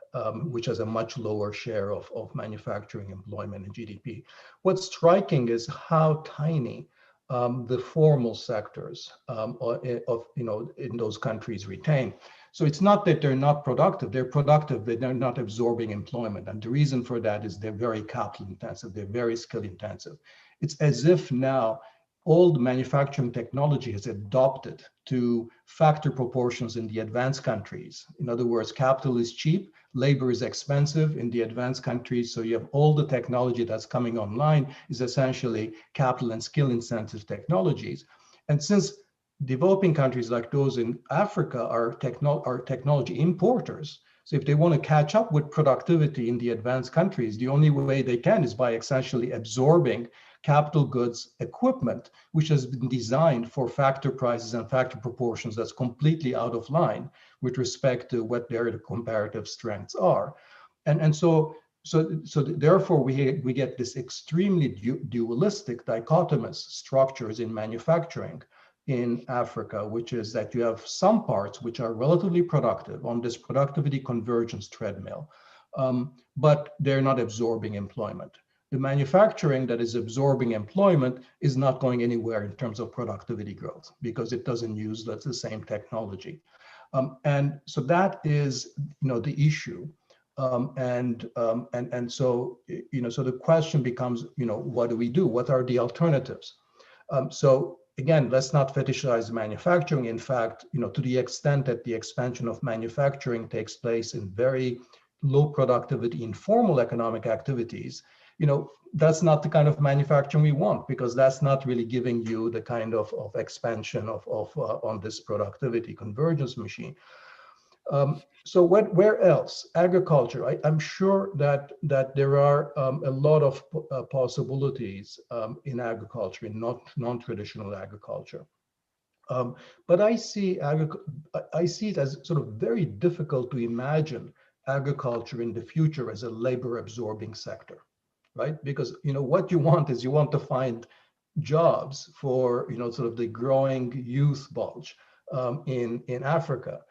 which has a much lower share of manufacturing employment in GDP. What's striking is how tiny the formal sectors in those countries retain. So it's not that they're not productive, they're productive, but they're not absorbing employment. And the reason for that is they're very capital intensive, they're very skill intensive. It's as if now old manufacturing technology has adopted to factor proportions in the advanced countries. In other words, capital is cheap, labor is expensive in the advanced countries. So you have all the technology that's coming online is essentially capital and skill intensive technologies. And since developing countries like those in Africa are technology importers, so if they want to catch up with productivity in the advanced countries, the only way they can is by essentially absorbing capital goods equipment, which has been designed for factor prices and factor proportions that's completely out of line with respect to what their comparative strengths are. And so therefore we get this extremely dualistic, dichotomous structures in manufacturing in Africa, which is that you have some parts which are relatively productive on this productivity convergence treadmill, but they're not absorbing employment. The manufacturing that is absorbing employment is not going anywhere in terms of productivity growth because it doesn't use the same technology. And so that is, the issue. So the question becomes, what do we do? What are the alternatives? So again, let's not fetishize manufacturing. In fact, to the extent that the expansion of manufacturing takes place in very low productivity, informal economic activities, that's not the kind of manufacturing we want, because that's not really giving you the kind of expansion on this productivity convergence machine. So where else? Agriculture. I'm sure that there are a lot of possibilities in agriculture, in non-traditional agriculture. But I see it as sort of very difficult to imagine agriculture in the future as a labor-absorbing sector, right? Because what you want to find jobs for sort of the growing youth bulge in Africa.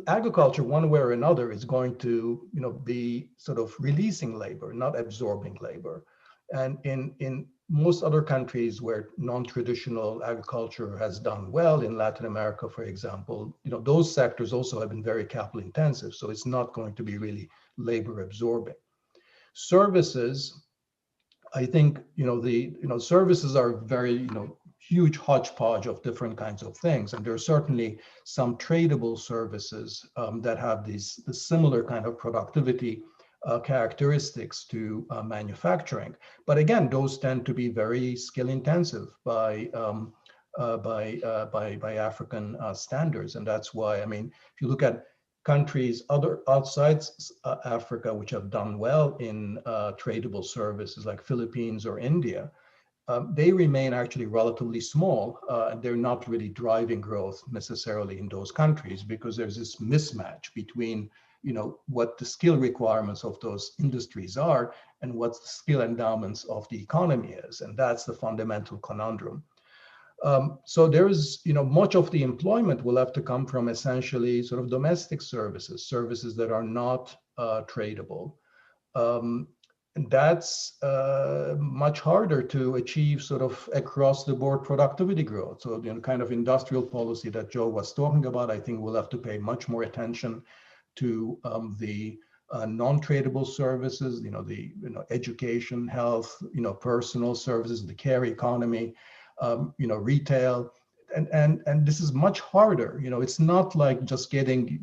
Agriculture, one way or another, is going to be sort of releasing labor, not absorbing labor. And in most other countries where non-traditional agriculture has done well, in Latin America, for example, those sectors also have been very capital intensive, so it's not going to be really labor absorbing. Services, I think services are very huge hodgepodge of different kinds of things, and there are certainly some tradable services that have the similar kind of productivity characteristics to manufacturing. But again, those tend to be very skill intensive by African standards, and that's why, if you look at countries outside Africa which have done well in tradable services like Philippines or India, they remain actually relatively small. They're not really driving growth necessarily in those countries because there's this mismatch between what the skill requirements of those industries are and what the skill endowments of the economy is. And that's the fundamental conundrum. So there is, much of the employment will have to come from essentially sort of domestic services that are not tradable. And that's much harder to achieve sort of across the board productivity growth. So the kind of industrial policy that Joe was talking about, I think we'll have to pay much more attention to the non-tradable services, the education, health, personal services, the care economy, retail, and this is much harder. It's not like just getting,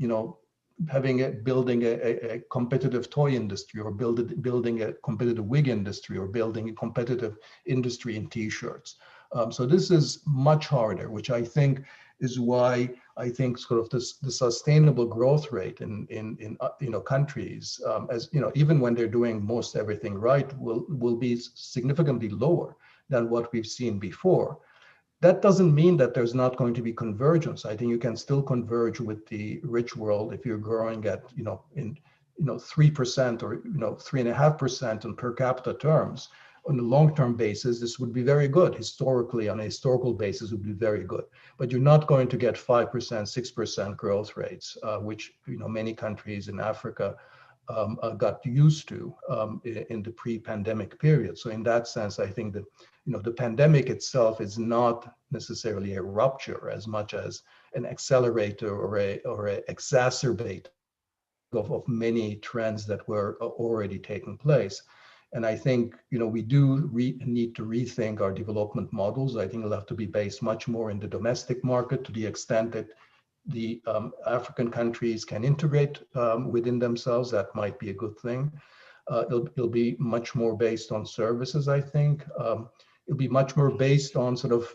building a competitive toy industry, or building a competitive wig industry, or building a competitive industry in t-shirts. So this is much harder, which I think is why I think sort of the sustainable growth rate in countries, as even when they're doing most everything right, will be significantly lower than what we've seen before. That doesn't mean that there's not going to be convergence. I think you can still converge with the rich world if you're growing at 3% or 3.5% in per capita terms. On a long-term basis, this would be very good. Historically, on a historical basis, would be very good. But you're not going to get 5%, 6% growth rates, which many countries in Africa got used to in the pre-pandemic period. So in that sense, I think that the pandemic itself is not necessarily a rupture as much as an accelerator or a exacerbate of many trends that were already taking place. And I think we do need to rethink our development models. I think it'll have to be based much more in the domestic market to the extent that the African countries can integrate within themselves. That might be a good thing. It'll be much more based on services, I think. It'll be much more based on sort of,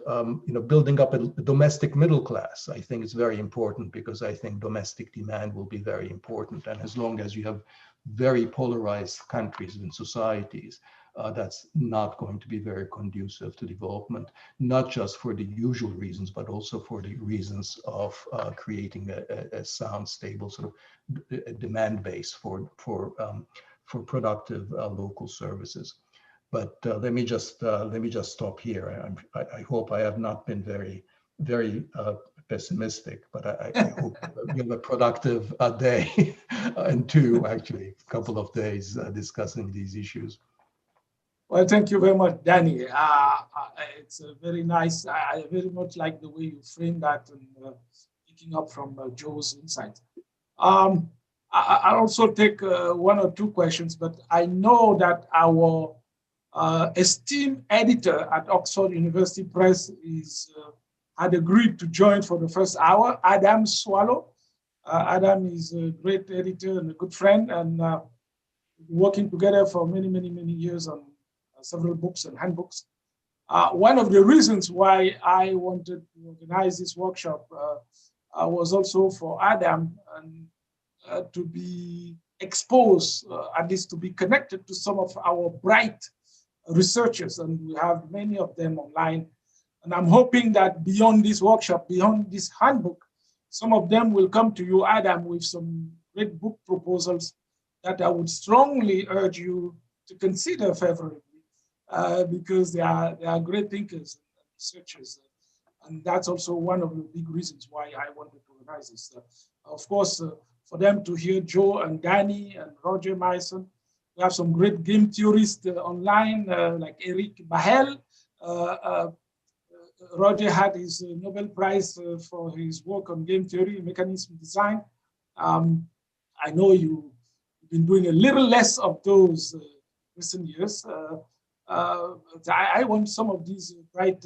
building up a domestic middle class. I think it's very important because I think domestic demand will be very important. And as long as you have very polarized countries and societies, that's not going to be very conducive to development, not just for the usual reasons, but also for the reasons of creating a sound, stable sort of demand base for productive local services. But let me just stop here. I hope I have not been very pessimistic, but I hope you have a productive day and actually a couple of days discussing these issues. Well, thank you very much, Danny. It's very nice. I very much like the way you frame that and picking up from Joe's insight. I'll also take one or two questions, but I know that our esteemed editor at Oxford University Press had agreed to join for the first hour, Adam Swallow. Adam is a great editor and a good friend, and working together for many, many, many years on several books and handbooks. One of the reasons why I wanted to organize this workshop was also for Adam and to be exposed, at least to be connected to some of our bright researchers, and we have many of them online. And I'm hoping that beyond this workshop, beyond this handbook, some of them will come to you, Adam, with some great book proposals that I would strongly urge you to consider favorably, because they are great thinkers and researchers. And that's also one of the big reasons why I wanted to organize this. Of course, for them to hear Joe and Danny and Roger Myson. We have some great game theorists online, like Eric Bahel. Roger had his Nobel Prize for his work on game theory, mechanism design. I know you've been doing a little less of those recent years. I want some of these bright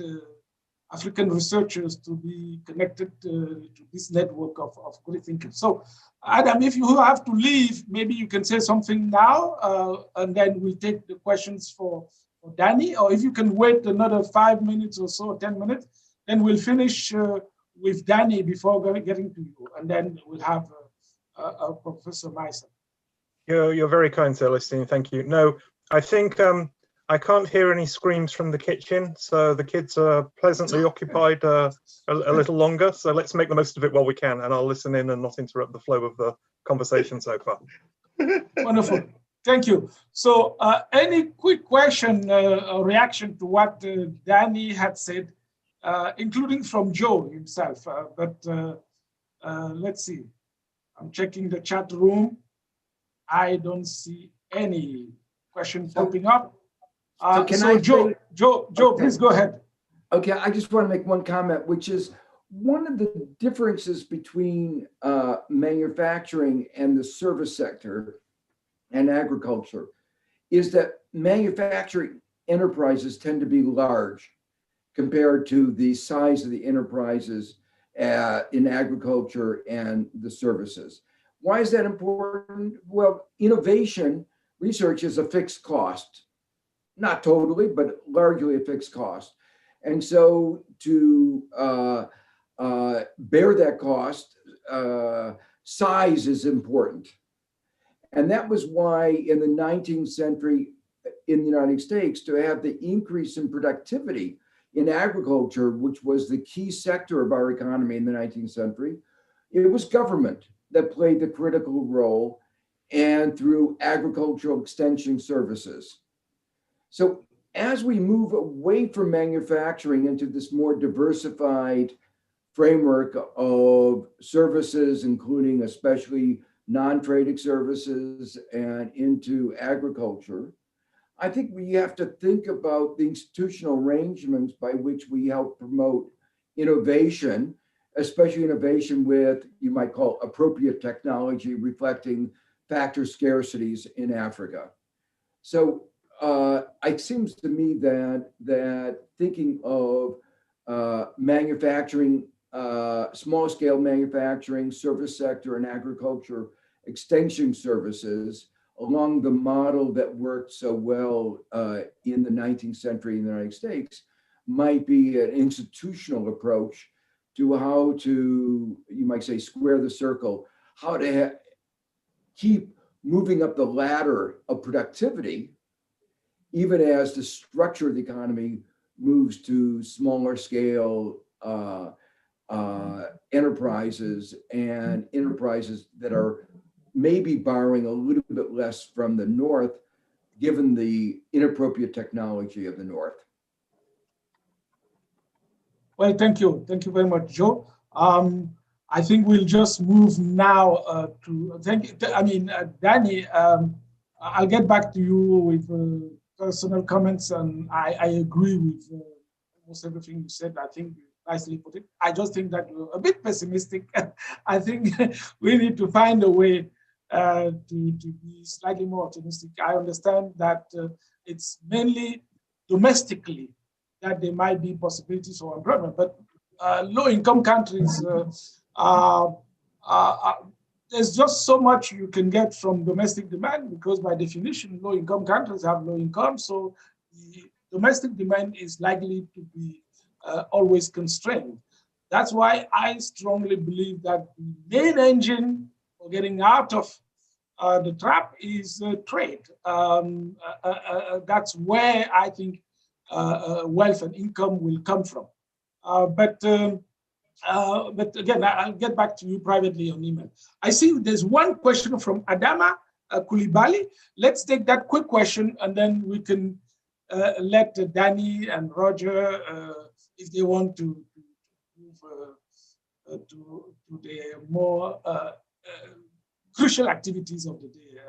African researchers to be connected to this network of great thinkers. So, Adam, if you have to leave, maybe you can say something now, and then we'll take the questions for Danny, or if you can wait another 5 minutes or so, 10 minutes, then we'll finish with Danny before getting to you, and then we'll have Professor Myson. You're very kind, Celestine. Thank you. No, I think I can't hear any screams from the kitchen, so the kids are pleasantly occupied a little longer. So let's make the most of it while we can, and I'll listen in and not interrupt the flow of the conversation so far. Wonderful. Thank you. So any quick question or reaction to what Danny had said, including from Joe himself. But let's see. I'm checking the chat room. I don't see any question popping up. Joe, okay. Please go ahead. Okay, I just want to make one comment, which is one of the differences between manufacturing and the service sector and agriculture is that manufacturing enterprises tend to be large compared to the size of the enterprises in agriculture and the services. Why is that important? Well, innovation research is a fixed cost. Not totally, but largely a fixed cost. And so to bear that cost, size is important. And that was why in the 19th century in the United States, to have the increase in productivity in agriculture, which was the key sector of our economy in the 19th century, it was government that played the critical role, and through agricultural extension services. So as we move away from manufacturing into this more diversified framework of services, including especially non-trading services and into agriculture, I think we have to think about the institutional arrangements by which we help promote innovation, especially innovation with, you might call, appropriate technology, reflecting factor scarcities in Africa. So it seems to me that thinking of manufacturing, small scale manufacturing, service sector, and agriculture extension services along the model that worked so well in the 19th century in the United States might be an institutional approach to how to, you might say, square the circle, how to keep moving up the ladder of productivity, even as the structure of the economy moves to smaller scale enterprises, and enterprises that are maybe borrowing a little bit less from the North, given the inappropriate technology of the North. Well, thank you. Thank you very much, Joe. I think we'll just move now to, Danny, I'll get back to you with personal comments, and I agree with almost everything you said. I think nicely put it. I just think that you're a bit pessimistic. I think we need to find a way to be slightly more optimistic. I understand that it's mainly domestically that there might be possibilities for employment, but low-income countries, there's just so much you can get from domestic demand, because by definition, low-income countries have low income, so the domestic demand is likely to be always constrained. That's why I strongly believe that the main engine for getting out of the trap is trade. That's where I think wealth and income will come from. But again, I'll get back to you privately on email. I see there's one question from Adama Koulibaly. Let's take that quick question, and then we can let Danny and Roger, if they want to move to the more crucial activities of the day.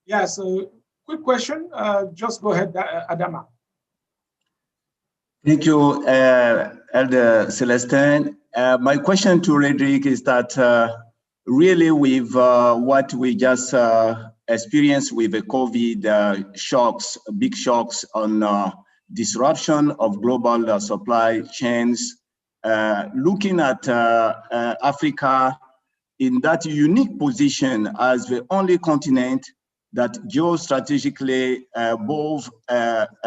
Yeah, so quick question. Just go ahead, Adama. Thank you, Elder Celestin. My question to Roderick is that really with what we just experienced with the COVID shocks, big shocks on disruption of global supply chains, looking at Africa in that unique position as the only continent that geostrategically both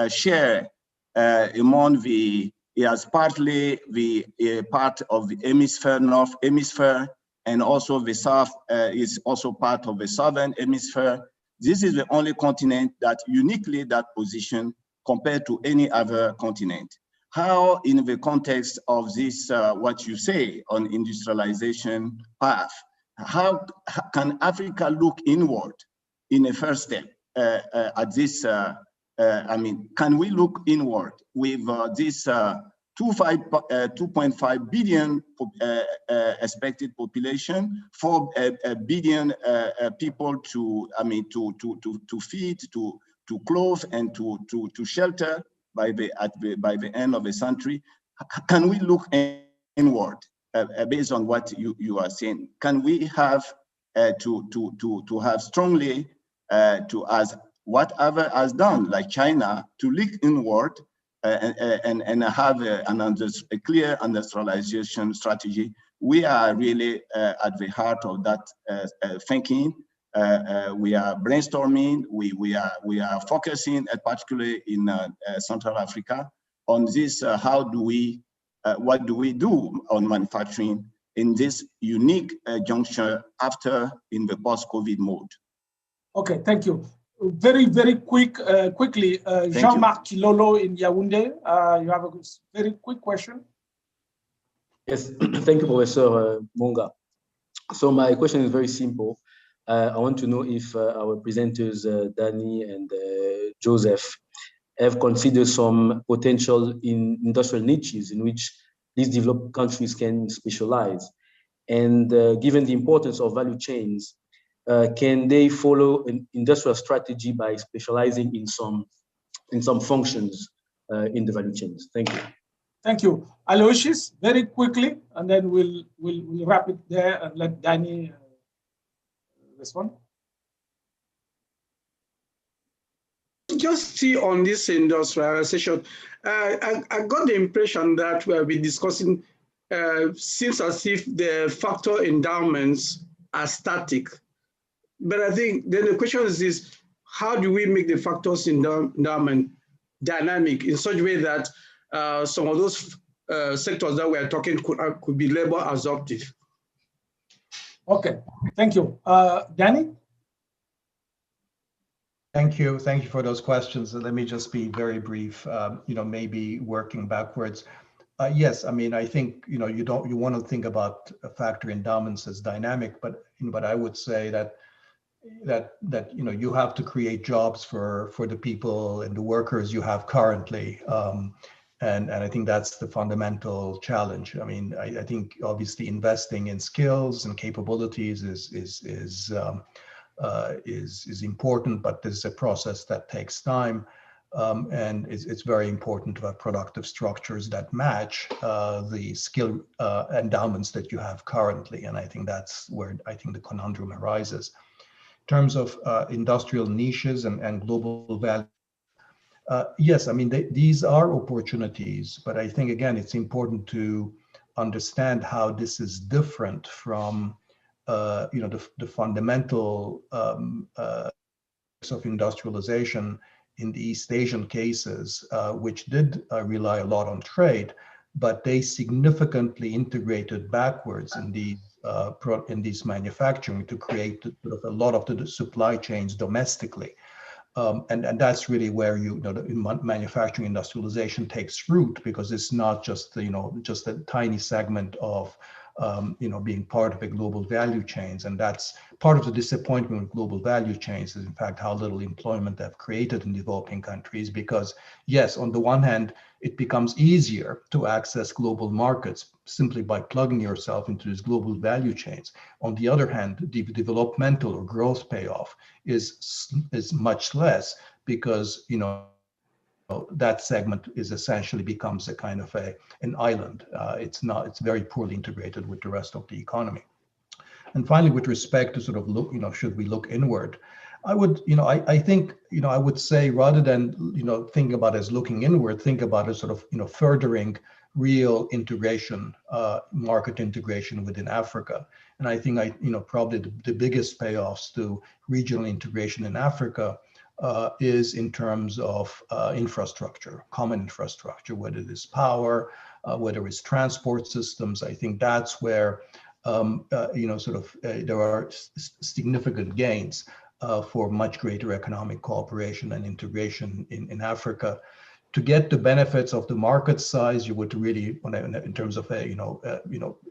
share among the, as partly the part of the hemisphere, North Hemisphere, and also the South is also part of the Southern Hemisphere. This is the only continent that uniquely that position compared to any other continent. How, in the context of this, what you say on industrialization path, how can Africa look inward in a first step at this? Can we look inward with this 2.5 billion expected population, 4 billion people to feed, to clothe, and to shelter by the end of the century? Can we look inward based on what you are saying? Can we have to have strongly as whatever has done, like China, to look inward and have a clear industrialization strategy? We are really at the heart of that thinking. We are brainstorming. We are focusing, particularly in Central Africa, on this, what do we do on manufacturing in this unique juncture after in the post-COVID mode? Okay, thank you. Very quickly, Jean-Marc Kilolo in Yaoundé, you have a very quick question. Yes, thank you, Professor Monga. So my question is very simple. I want to know if our presenters, Danny and Joseph, have considered some potential in industrial niches in which these developed countries can specialize. And given the importance of value chains, can they follow an industrial strategy by specializing in some functions in the value chains? Thank you. Thank you. Aloysius, very quickly, and then we'll wrap it there and let Danny respond. Just see on this industrialization, I got the impression that we have been discussing seems as if the factor endowments are static. But I think then the question is this: how do we make the factors endowment dynamic in such a way that some of those sectors that we are talking could be labor absorptive? Okay, thank you. Danny? Thank you for those questions. And let me just be very brief, maybe working backwards. Yes, I mean, I think, you want to think about factor endowments as dynamic, but I would say that you have to create jobs for the people and the workers you have currently. And I think that's the fundamental challenge. I mean, I think obviously investing in skills and capabilities is important, but this is a process that takes time. And it's very important to have productive structures that match the skill endowments that you have currently. And I think that's where I think the conundrum arises. In terms of industrial niches and global value, yes, I mean, these are opportunities, but I think, again, it's important to understand how this is different from the fundamental of industrialization in the East Asian cases, which did rely a lot on trade, but they significantly integrated backwards in these manufacturing to create a lot of the supply chains domestically. And that's really where manufacturing industrialization takes root, because it's not just just a tiny segment of being part of a global value chains. And that's part of the disappointment with global value chains is in fact how little employment they've created in developing countries, because yes, on the one hand, it becomes easier to access global markets simply by plugging yourself into these global value chains. On the other hand, the developmental or growth payoff is much less, because that segment is essentially becomes a kind of an island. It's very poorly integrated with the rest of the economy. And finally, with respect to sort of look, should we look inward? I would, I think, I would say rather than, think about it as looking inward, think about it sort of, furthering real integration, market integration within Africa. And I think probably the biggest payoffs to regional integration in Africa is in terms of infrastructure, common infrastructure, whether it is power, whether it's transport systems. I think that's where, there are significant gains for much greater economic cooperation and integration in Africa. To get the benefits of the market size, you would really, in terms of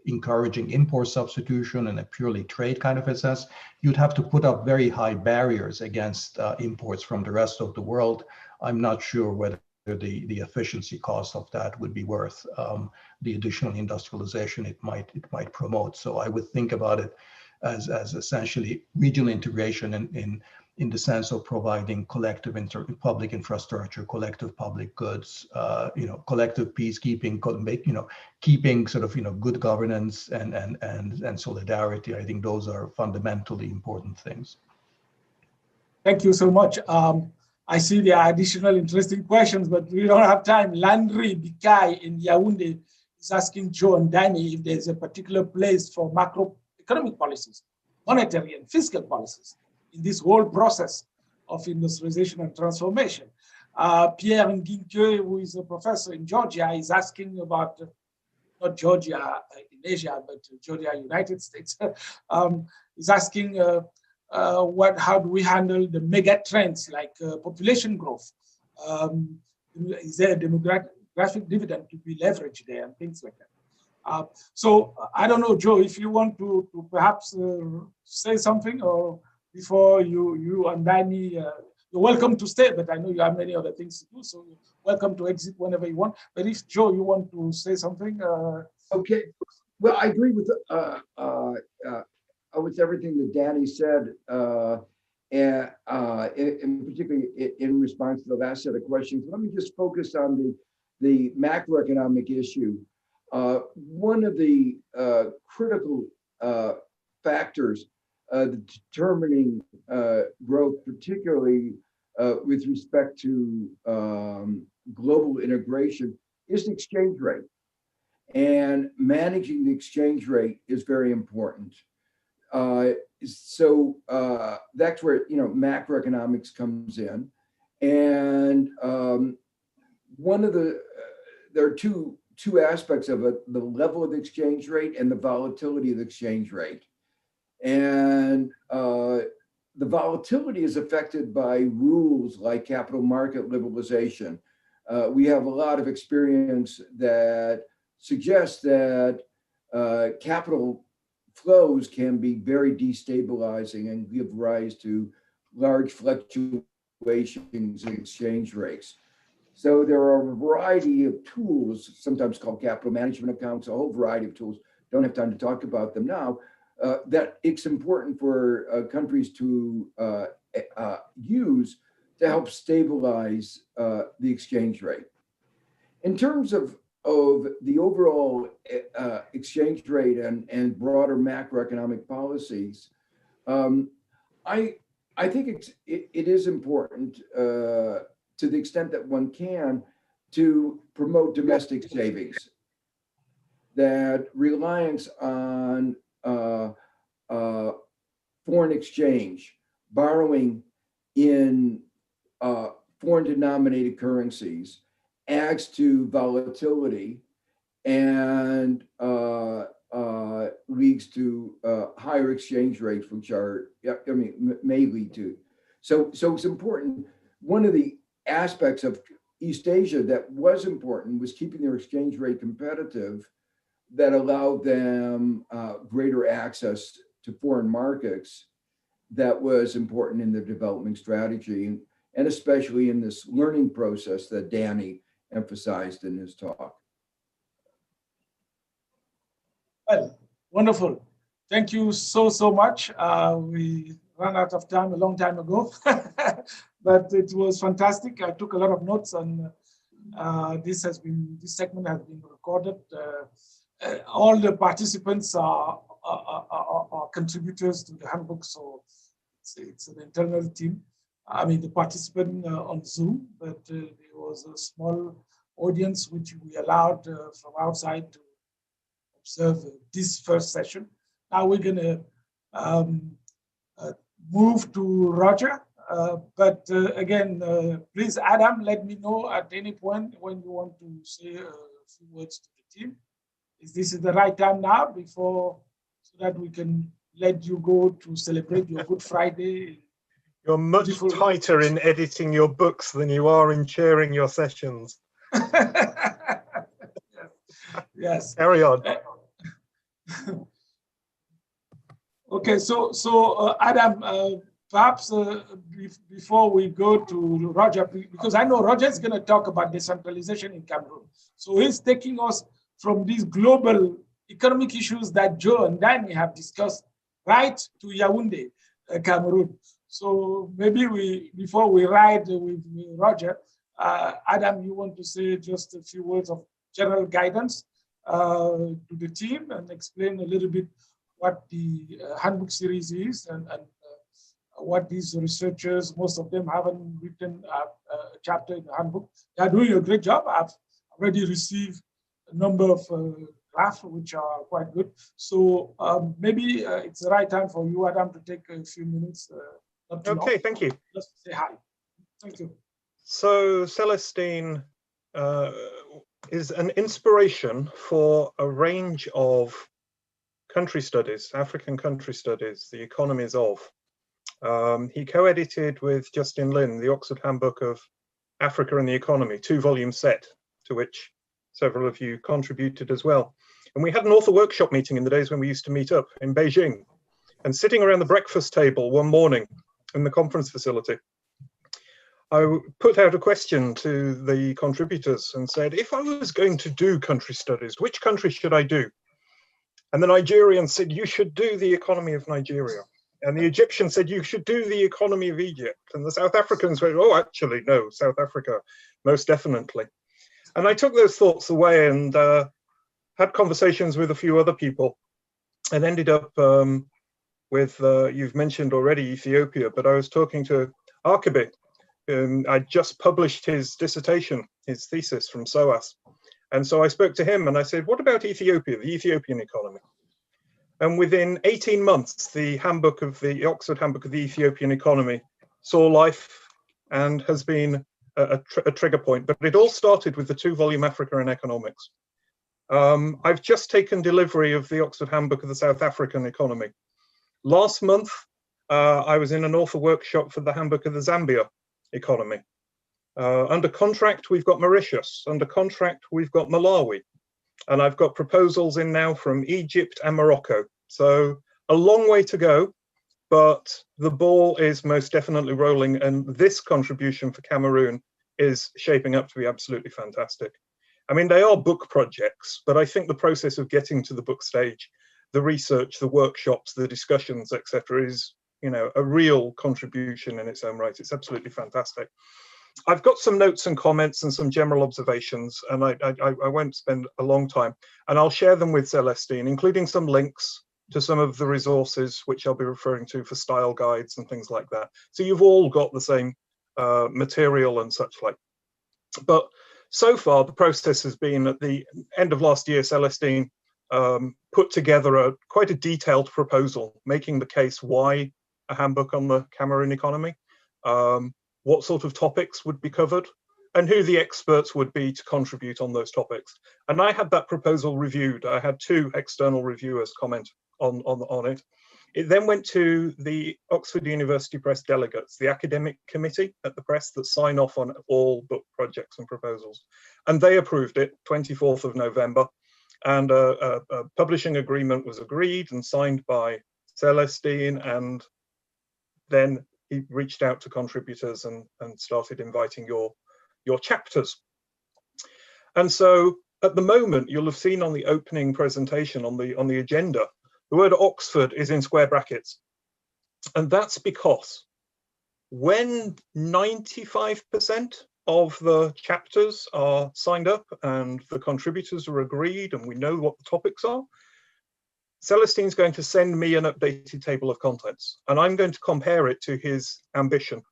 encouraging import substitution and a purely trade kind of a sense, you'd have to put up very high barriers against imports from the rest of the world. I'm not sure whether the efficiency cost of that would be worth the additional industrialization it might promote. So I would think about it as essentially regional integration in the sense of providing collective public infrastructure, collective public goods, collective peacekeeping, keeping sort of good governance and solidarity. I think those are fundamentally important things. Thank you so much. I see there are additional interesting questions, but we don't have time. Landry Bikai in Yaoundé is asking Joe and Danny if there's a particular place for macroeconomic policies, monetary and fiscal policies in this whole process of industrialization and transformation. Pierre Nginke, who is a professor in Georgia, is asking about, not Georgia in Asia, but Georgia, United States, is asking how do we handle the mega trends like population growth? Is there a demographic dividend to be leveraged there and things like that? So I don't know, Joe, if you want to perhaps say something, or before you and Danny, you're welcome to stay, but I know you have many other things to do, so you're welcome to exit whenever you want. But if, Joe, you want to say something. Okay, well, I agree with everything that Danny said, and particularly in response to the last set of questions. Let me just focus on the macroeconomic issue. One of the critical factors determining growth, particularly with respect to global integration, is the exchange rate. And managing the exchange rate is very important. So that's where macroeconomics comes in. And one of there are two aspects of it: the level of the exchange rate and the volatility of the exchange rate. And the volatility is affected by rules like capital market liberalization. We have a lot of experience that suggests that capital flows can be very destabilizing and give rise to large fluctuations in exchange rates. So there are a variety of tools, sometimes called capital management accounts, a whole variety of tools. Don't have time to talk about them now. That it's important for countries to use to help stabilize the exchange rate. In terms of the overall exchange rate and broader macroeconomic policies, I think it is important to the extent that one can to promote domestic savings. That reliance on foreign exchange, borrowing in foreign denominated currencies, adds to volatility and leads to higher exchange rates, which are, may lead to. So it's important. One of the aspects of East Asia that was important was keeping their exchange rate competitive, that allowed them greater access to foreign markets. That was important in their development strategy, and especially in this learning process that Danny emphasized in his talk. Well, wonderful. Thank you so much. We ran out of time a long time ago, but it was fantastic. I took a lot of notes, and this segment has been recorded. All the participants are contributors to the handbook, so it's an internal team. I mean, the participant on Zoom, but there was a small audience which we allowed from outside to observe this first session. Now we're going to move to Roger. But again, please, Adam, let me know at any point when you want to say a few words to the team. Is this the right time now, so that we can let you go to celebrate your Good Friday? You're much tighter in editing your books than you are in chairing your sessions. Yes. Carry on. Okay, so Adam, perhaps before we go to Roger, because I know Roger is going to talk about decentralization in Cameroon. So he's taking us from these global economic issues that Joe and Danny have discussed right to Yaoundé, Cameroon. So maybe before we ride with Roger, Adam, you want to say just a few words of general guidance to the team and explain a little bit what the handbook series is and what these researchers, most of them haven't written a chapter in the handbook. They are doing a great job. I've already received a number of drafts which are quite good. So maybe it's the right time for you, Adam, to take a few minutes. Okay, thank you. Just say hi. Thank you. So Celestine is an inspiration for a range of country studies, African country studies, the economies of. He co-edited with Justin Lin the Oxford Handbook of Africa and the Economy, 2-volume set, to which several of you contributed as well. And we had an author workshop meeting in the days when we used to meet up in Beijing. And sitting around the breakfast table one morning in the conference facility, I put out a question to the contributors and said, if I was going to do country studies, which country should I do? And the Nigerian said, you should do the economy of Nigeria. And the Egyptian said, you should do the economy of Egypt. And the South Africans went, oh, actually, no, South Africa, most definitely. And I took those thoughts away and had conversations with a few other people and ended up with, you've mentioned already Ethiopia, but I was talking to Arkabe. I just published his dissertation, his thesis from SOAS. And so I spoke to him and I said, what about Ethiopia, the Ethiopian economy? And within 18 months, the Oxford Handbook of the Ethiopian Economy saw life and has been a trigger point. But it all started with the 2-volume Africa and Economics. I've just taken delivery of the Oxford Handbook of the South African Economy. Last month, I was in an author workshop for the Handbook of the Zambia Economy. Under contract, we've got Mauritius. Under contract, we've got Malawi. And I've got proposals in now from Egypt and Morocco. So a long way to go, but the ball is most definitely rolling. And this contribution for Cameroon is shaping up to be absolutely fantastic. I mean, they are book projects, but I think the process of getting to the book stage, the research, the workshops, the discussions, etc., is, you know, a real contribution in its own right. It's absolutely fantastic. I've got some notes and comments and some general observations, and I won't spend a long time, and I'll share them with Celestine, including some links to some of the resources which I'll be referring to for style guides and things like that. So you've all got the same material and such like. But so far, the process has been at the end of last year, Celestine put together quite a detailed proposal, making the case why a handbook on the Cameroon economy, what sort of topics would be covered, and who the experts would be to contribute on those topics. And I had that proposal reviewed. I had 2 external reviewers comment on it. It then went to the Oxford University Press delegates, the academic committee at the press that sign off on all book projects and proposals. And they approved it 24th of November. And a publishing agreement was agreed and signed by Celestine, and then he reached out to contributors and started inviting your chapters. And so at the moment, you'll have seen on the opening presentation on the agenda, the word Oxford is in square brackets. And that's because when 95% of the chapters are signed up and the contributors are agreed and we know what the topics are, Celestine's going to send me an updated table of contents, and I'm going to compare it to his ambition,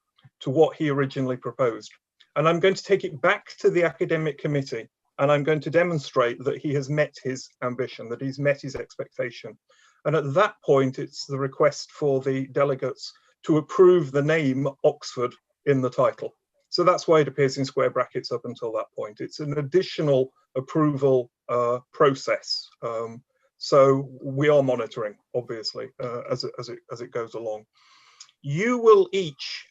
to what he originally proposed. And I'm going to take it back to the academic committee, and I'm going to demonstrate that he has met his ambition, that he's met his expectation. And at that point, it's the request for the delegates to approve the name Oxford in the title. So that's why it appears in square brackets up until that point. It's an additional approval process. So we are monitoring, obviously, as it goes along. You will each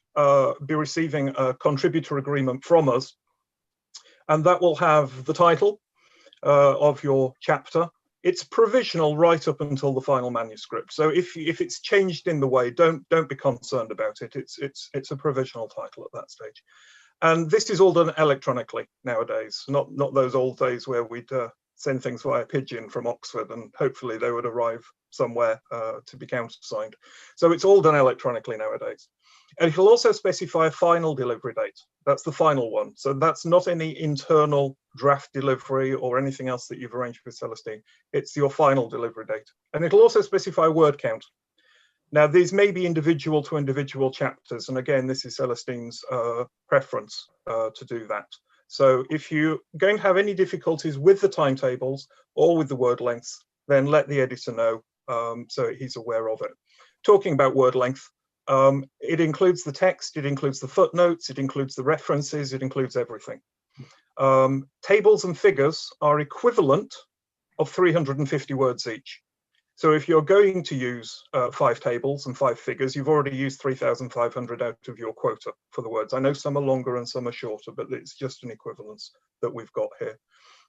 be receiving a contributor agreement from us, and that will have the title of your chapter. It's provisional right up until the final manuscript. So if it's changed in the way, don't be concerned about it. It's a provisional title at that stage. And this is all done electronically nowadays, not those old days where we'd send things via pigeon from Oxford and hopefully they would arrive somewhere to be countersigned. So it's all done electronically nowadays. And it'll also specify a final delivery date. That's the final one. So that's not any internal draft delivery or anything else that you've arranged with Celestine. It's your final delivery date. And it'll also specify word count. Now, these may be individual to individual chapters. And again, this is Celestine's preference to do that. So if you're going to have any difficulties with the timetables or with the word lengths, then let the editor know so he's aware of it. Talking about word length, It includes the text, it includes the footnotes, it includes the references, it includes everything. Tables and figures are equivalent of 350 words each. So if you're going to use 5 tables and 5 figures, you've already used 3,500 out of your quota for the words. I know some are longer and some are shorter, but it's just an equivalence that we've got here.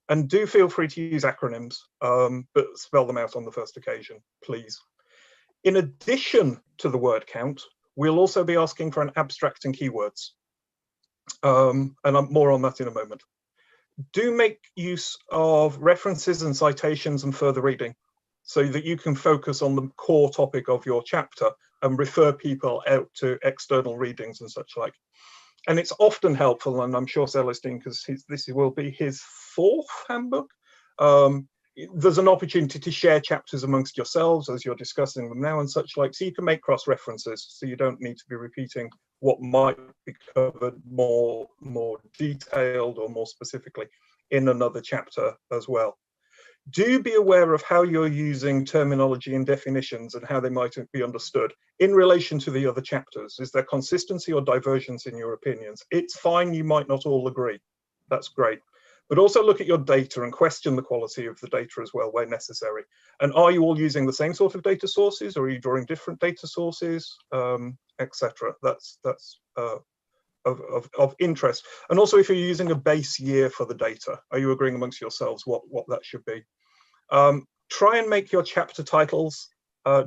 And do feel free to use acronyms, but spell them out on the first occasion, please. In addition to the word count, we'll also be asking for an abstract and keywords. And I'm more on that in a moment. Do make use of references and citations and further reading, so that you can focus on the core topic of your chapter and refer people out to external readings and such like. And it's often helpful, and I'm sure Celestine, because this will be his 4th handbook, there's an opportunity to share chapters amongst yourselves as you're discussing them now and such like, so you can make cross-references, so you don't need to be repeating what might be covered more detailed or more specifically in another chapter as well. Do be aware of how you're using terminology and definitions and how they might be understood in relation to the other chapters. Is there consistency or divergence in your opinions? It's fine, you might not all agree. That's great. But also look at your data and question the quality of the data as well where necessary. And are you all using the same sort of data sources, or are you drawing different data sources, etc.? That's of interest. And also, if you're using a base year for the data, are you agreeing amongst yourselves what that should be? Try and make your chapter titles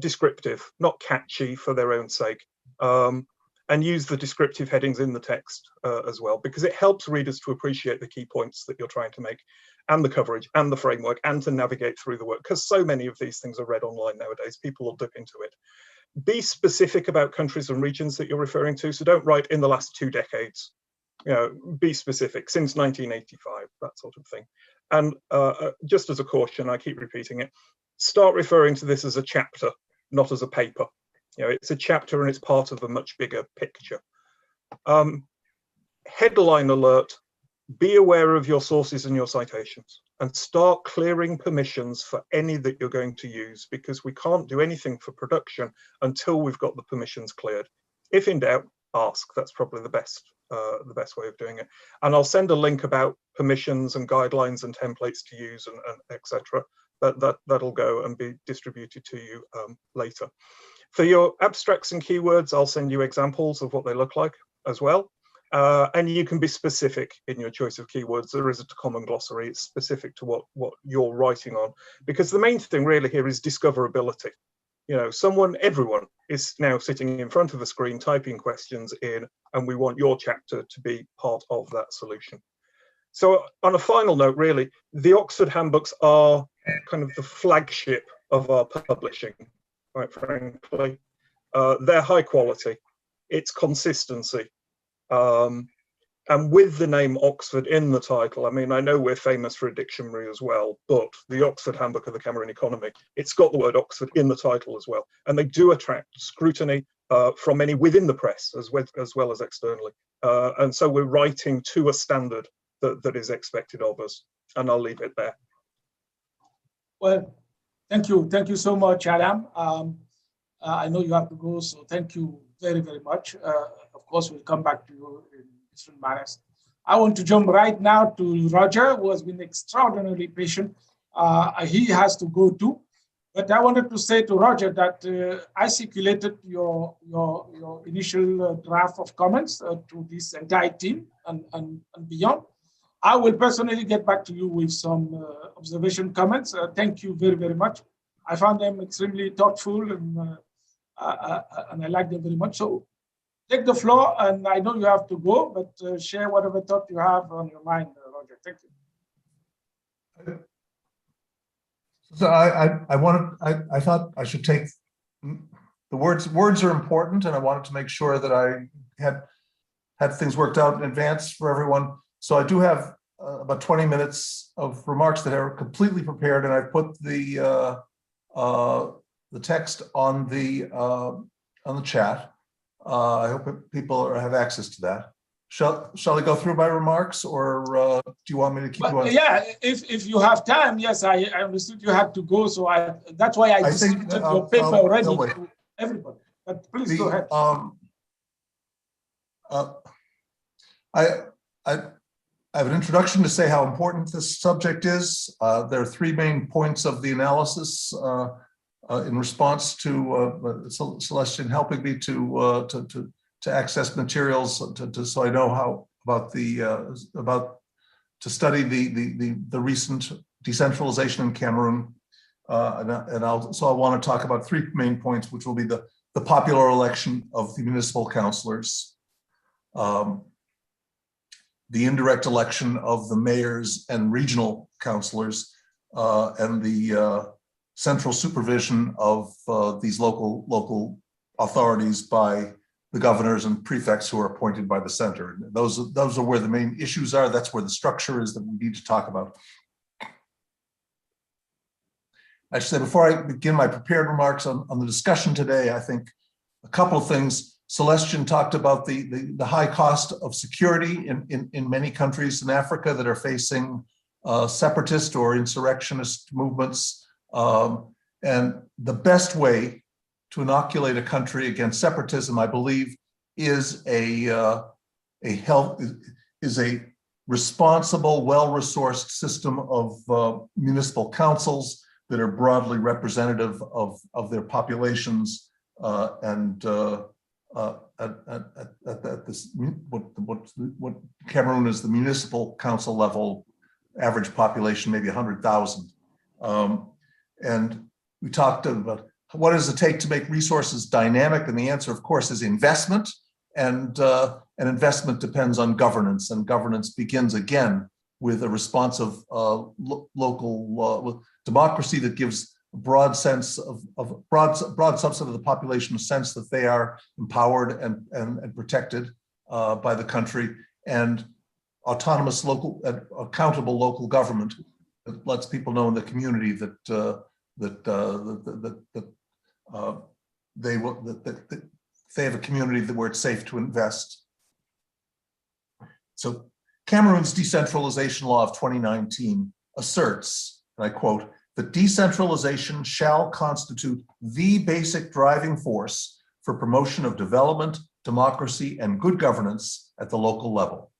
descriptive, not catchy for their own sake. And use the descriptive headings in the text as well, because it helps readers to appreciate the key points that you're trying to make, and the coverage and the framework, and to navigate through the work, because so many of these things are read online nowadays. People will dip into it. Be specific about countries and regions that you're referring to. So don't write in the last 2 decades. You know, be specific, since 1985, that sort of thing. And just as a caution, I keep repeating it, start referring to this as a chapter, not as a paper. You know, it's a chapter and it's part of a much bigger picture. Headline alert, be aware of your sources and your citations, and start clearing permissions for any that you're going to use, because we can't do anything for production until we've got the permissions cleared. If in doubt, ask. That's probably the best way of doing it. And I'll send a link about permissions and guidelines and templates to use and etc. That'll go and be distributed to you later. For your abstracts and keywords, I'll send you examples of what they look like as well. And you can be specific in your choice of keywords. There is a common glossary. It's specific to what you're writing on, because the main thing really here is discoverability. You know, everyone is now sitting in front of a screen typing questions in, and we want your chapter to be part of that solution. So on a final note, really, the Oxford handbooks are kind of the flagship of our publishing, quite frankly. They're high quality, it's consistency. And with the name Oxford in the title, I mean, I know we're famous for a dictionary as well, but the Oxford Handbook of the Cameroon Economy, it's got the word Oxford in the title as well. And they do attract scrutiny from many within the press as well as externally. And so we're writing to a standard that is expected of us. And I'll leave it there. Well, thank you so much, Adam. I know you have to go, so thank you very, very much. Of course, we'll come back to you in different manners. I want to jump right now to Roger, who has been extraordinarily patient. He has to go too, but I wanted to say to Roger that I circulated your initial draft of comments to this entire team and beyond. I will personally get back to you with some observation comments. Thank you very, very much. I found them extremely thoughtful, and I like them very much. So take the floor, and I know you have to go, but share whatever thought you have on your mind, Roger. Thank you. So I thought I should take the words. Words are important, and I wanted to make sure that I had things worked out in advance for everyone. So I do have about 20 minutes of remarks that are completely prepared, and I put the text on the chat. I hope people have access to that. Shall I go through my remarks, or do you want me to keep going? Yeah, if you have time, yes. I understood you had to go, so that's why I distributed your paper already to everybody. But please go ahead. I have an introduction to say how important this subject is. There are three main points of the analysis in response to Celestine helping me to access materials so I know how about to study the recent decentralization in Cameroon, and I want to talk about three main points, which will be the popular election of the municipal councillors, the indirect election of the mayors and regional councillors, and the central supervision of these local authorities by the governors and prefects who are appointed by the center. Those are where the main issues are. That's where the structure is that we need to talk about. I should say, before I begin my prepared remarks on the discussion today, I think a couple of things. Celestine talked about the high cost of security in many countries in Africa that are facing separatist or insurrectionist movements. And the best way to inoculate a country against separatism, I believe, is a responsible, well-resourced system of municipal councils that are broadly representative of their populations at this what Cameroon is the municipal council level, average population maybe 100,000, and we talked about what does it take to make resources dynamic, and the answer, of course, is investment, and investment depends on governance, and governance begins again with a responsive local democracy that gives a broad sense of broad subset of the population a sense that they are empowered and protected by the country, and autonomous local accountable local government that lets people know in the community that they have a community where it's safe to invest. So Cameroon's decentralization law of 2019 asserts, and I quote, that decentralization shall constitute the basic driving force for promotion of development, democracy, and good governance at the local level.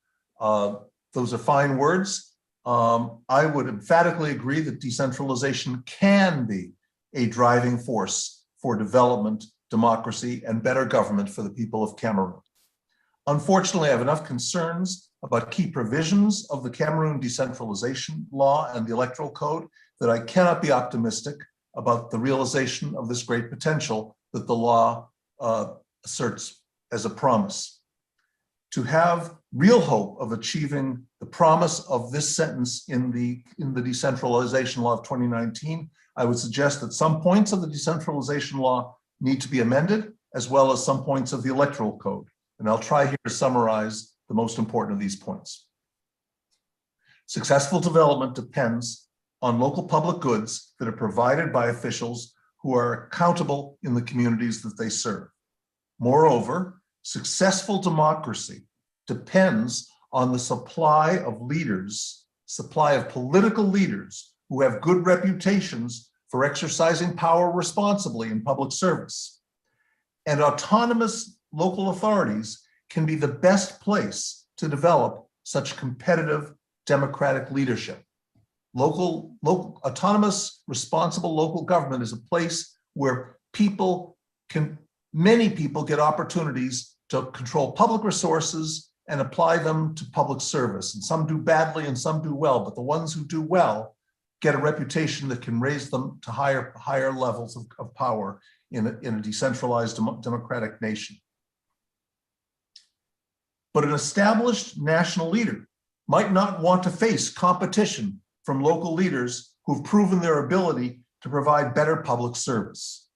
Those are fine words. I would emphatically agree that decentralization can be a driving force for development, democracy, and better government for the people of Cameroon. Unfortunately, I have enough concerns about key provisions of the Cameroon decentralization law and the electoral code that I cannot be optimistic about the realization of this great potential that the law asserts as a promise. To have real hope of achieving the promise of this sentence in the decentralization law of 2019, I would suggest that some points of the decentralization law need to be amended, as well as some points of the electoral code. And I'll try here to summarize the most important of these points. Successful development depends on local public goods that are provided by officials who are accountable in the communities that they serve. Moreover, successful democracy depends on the supply of political leaders who have good reputations for exercising power responsibly in public service. And autonomous local authorities can be the best place to develop such competitive democratic leadership. Autonomous, responsible local government is a place where many people get opportunities to control public resources and apply them to public service. And some do badly and some do well, but the ones who do well get a reputation that can raise them to higher levels of power in a decentralized democratic nation. But an established national leader might not want to face competition from local leaders who've proven their ability to provide better public service.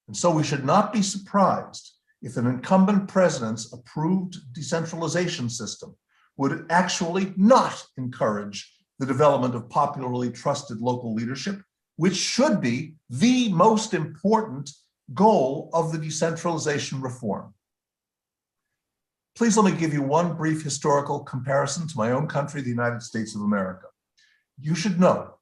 And so we should not be surprised if an incumbent president's approved decentralization system would actually not encourage the development of popularly trusted local leadership, which should be the most important goal of the decentralization reform. Please let me give you one brief historical comparison to my own country, the United States of America. We should note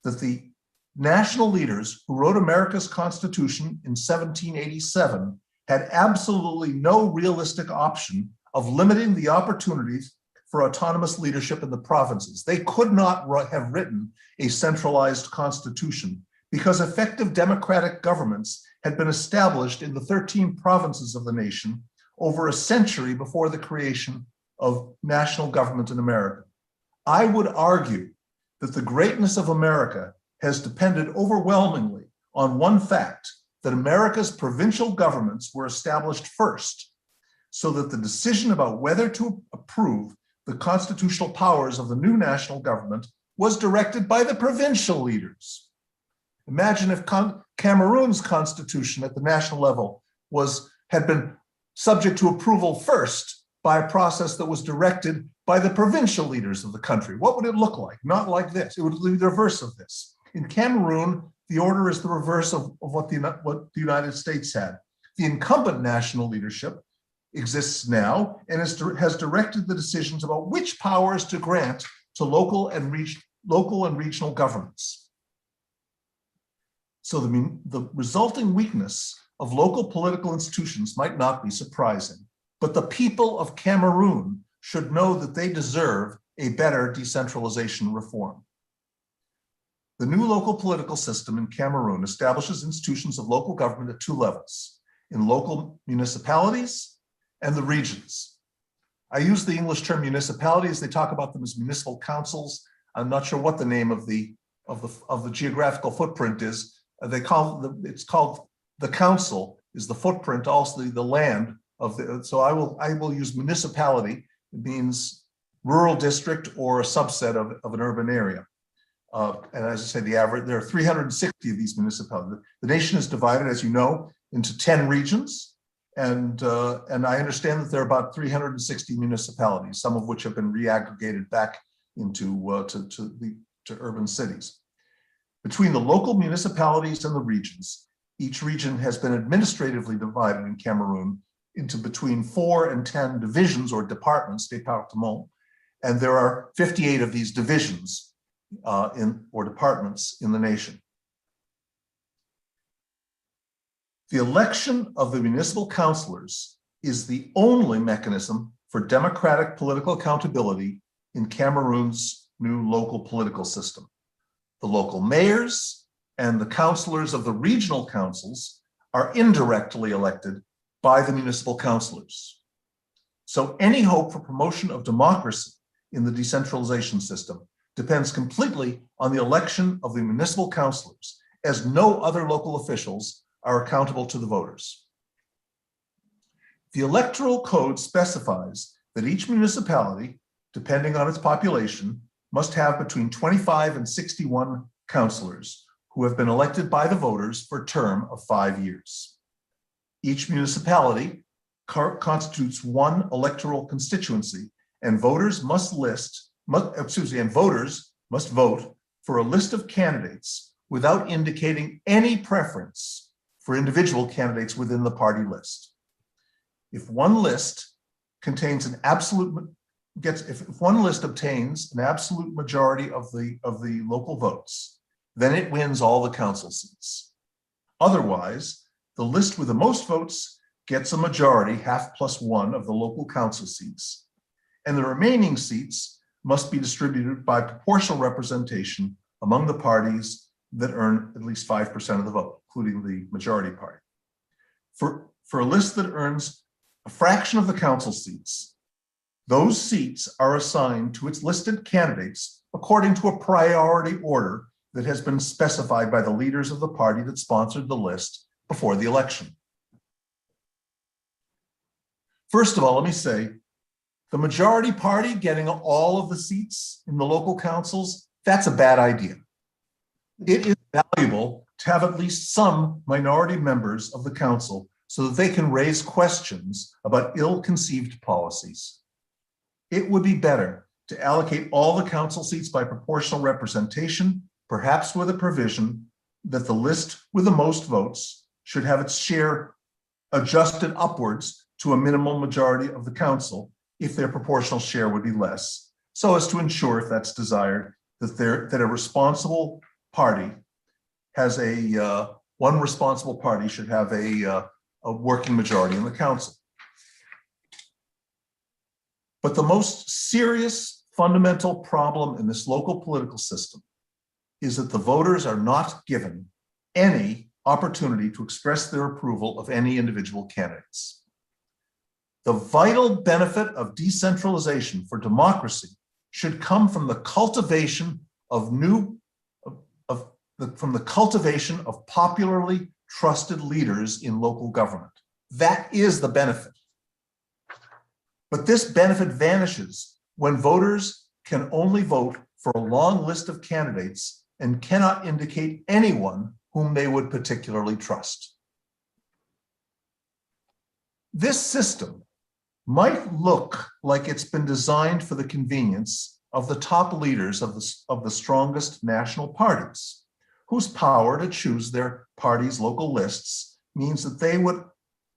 that the national leaders who wrote America's Constitution in 1787 had absolutely no realistic option of limiting the opportunities for autonomous leadership in the provinces. They could not have written a centralized constitution because effective democratic governments had been established in the 13 provinces of the nation over a century before the creation of national government in America. I would argue that the greatness of America has depended overwhelmingly on one fact, that America's provincial governments were established first, so that the decision about whether to approve the constitutional powers of the new national government was directed by the provincial leaders. Imagine if Cameroon's constitution at the national level had been subject to approval first by a process that was directed by the provincial leaders of the country. What would it look like? Not like this. It would be the reverse of this. In Cameroon, the order is the reverse of what the United States had. The incumbent national leadership exists now and has directed the decisions about which powers to grant to local and regional governments. So the resulting weakness of local political institutions might not be surprising, but the people of Cameroon should know that they deserve a better decentralization reform. The new local political system in Cameroon establishes institutions of local government at two levels, in local municipalities and the regions. I use the English term municipalities. They talk about them as municipal councils. I'm not sure what the name of the geographical footprint is. It's called the council is the footprint, also the land of the. So I will use municipality. It means rural district or a subset of an urban area. And as I say, there are 360 of these municipalities. The nation is divided, as you know, into 10 regions. And I understand that there are about 360 municipalities, some of which have been reaggregated back into to urban cities. Between the local municipalities and the regions, each region has been administratively divided in Cameroon into between 4 and 10 divisions or departments, départements, and there are 58 of these divisions or departments in the nation. The election of the municipal councillors is the only mechanism for democratic political accountability in Cameroon's new local political system. The local mayors and the councillors of the regional councils are indirectly elected by the municipal councillors. So any hope for promotion of democracy in the decentralization system depends completely on the election of the municipal councillors, as no other local officials are accountable to the voters. The electoral code specifies that each municipality, depending on its population, must have between 25 and 61 councillors who have been elected by the voters for a term of 5 years. Each municipality constitutes one electoral constituency, and voters must vote for a list of candidates without indicating any preference for individual candidates within the party list. If one list contains if one list obtains an absolute majority of the local votes, then it wins all the council seats. Otherwise, the list with the most votes gets a majority, half plus one, of the local council seats, and the remaining seats must be distributed by proportional representation among the parties that earn at least 5% of the vote, including the majority party. For a list that earns a fraction of the council seats, those seats are assigned to its listed candidates according to a priority order that has been specified by the leaders of the party that sponsored the list before the election. First of all, let me say, the majority party getting all of the seats in the local councils, that's a bad idea. It is valuable to have at least some minority members of the council so that they can raise questions about ill-conceived policies. It would be better to allocate all the council seats by proportional representation, perhaps with a provision that the list with the most votes should have its share adjusted upwards to a minimal majority of the council if their proportional share would be less, so as to ensure, if that's desired, that a responsible party has one responsible party should have a working majority in the council. But the most serious fundamental problem in this local political system is that the voters are not given any opportunity to express their approval of any individual candidates. The vital benefit of decentralization for democracy should come from the cultivation of popularly trusted leaders in local government. That is the benefit. But this benefit vanishes when voters can only vote for a long list of candidates and cannot indicate anyone whom they would particularly trust. This system might look like it's been designed for the convenience of the top leaders of the strongest national parties, whose power to choose their party's local lists means that they would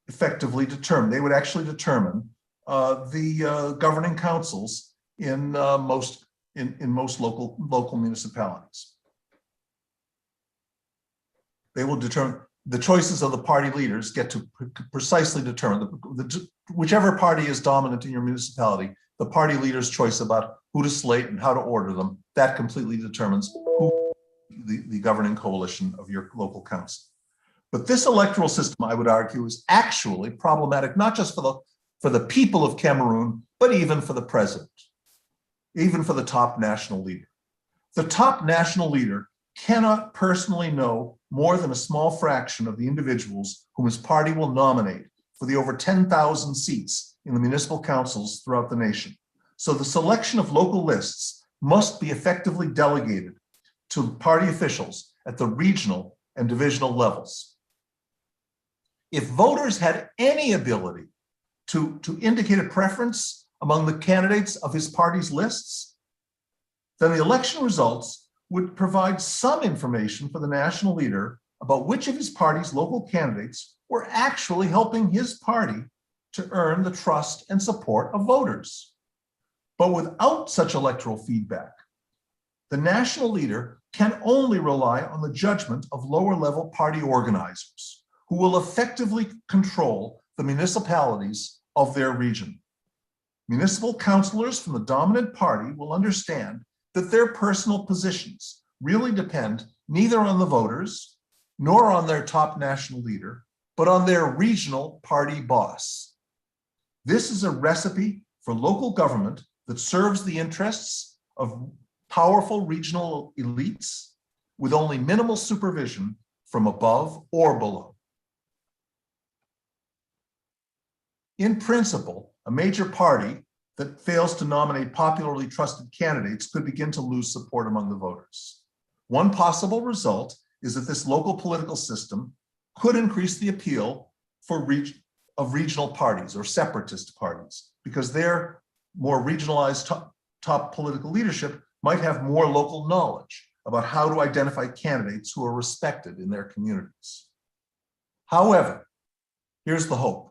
effectively determine, they would actually determine the governing councils in most local municipalities. They will determine the choices of the party leaders, get to precisely determine whichever party is dominant in your municipality, the party leader's choice about who to slate and how to order them, that completely determines who the governing coalition of your local council. But this electoral system, I would argue, is actually problematic, not just for the people of Cameroon, but even for the president, even for the top national leader. The top national leader cannot personally know more than a small fraction of the individuals whom his party will nominate for the over 10,000 seats in the municipal councils throughout the nation. So the selection of local lists must be effectively delegated to party officials at the regional and divisional levels. If voters had any ability to indicate a preference among the candidates of his party's lists, then the election results would provide some information for the national leader about which of his party's local candidates were actually helping his party to earn the trust and support of voters. But without such electoral feedback, the national leader can only rely on the judgment of lower level party organizers who will effectively control the municipalities of their region. Municipal councillors from the dominant party will understand that their personal positions really depend neither on the voters nor on their top national leader, but on their regional party boss. This is a recipe for local government that serves the interests of powerful regional elites with only minimal supervision from above or below. In principle, a major party that fails to nominate popularly trusted candidates could begin to lose support among the voters. One possible result is that this local political system could increase the appeal of regional parties or separatist parties, because their more regionalized top political leadership might have more local knowledge about how to identify candidates who are respected in their communities. However, here's the hope.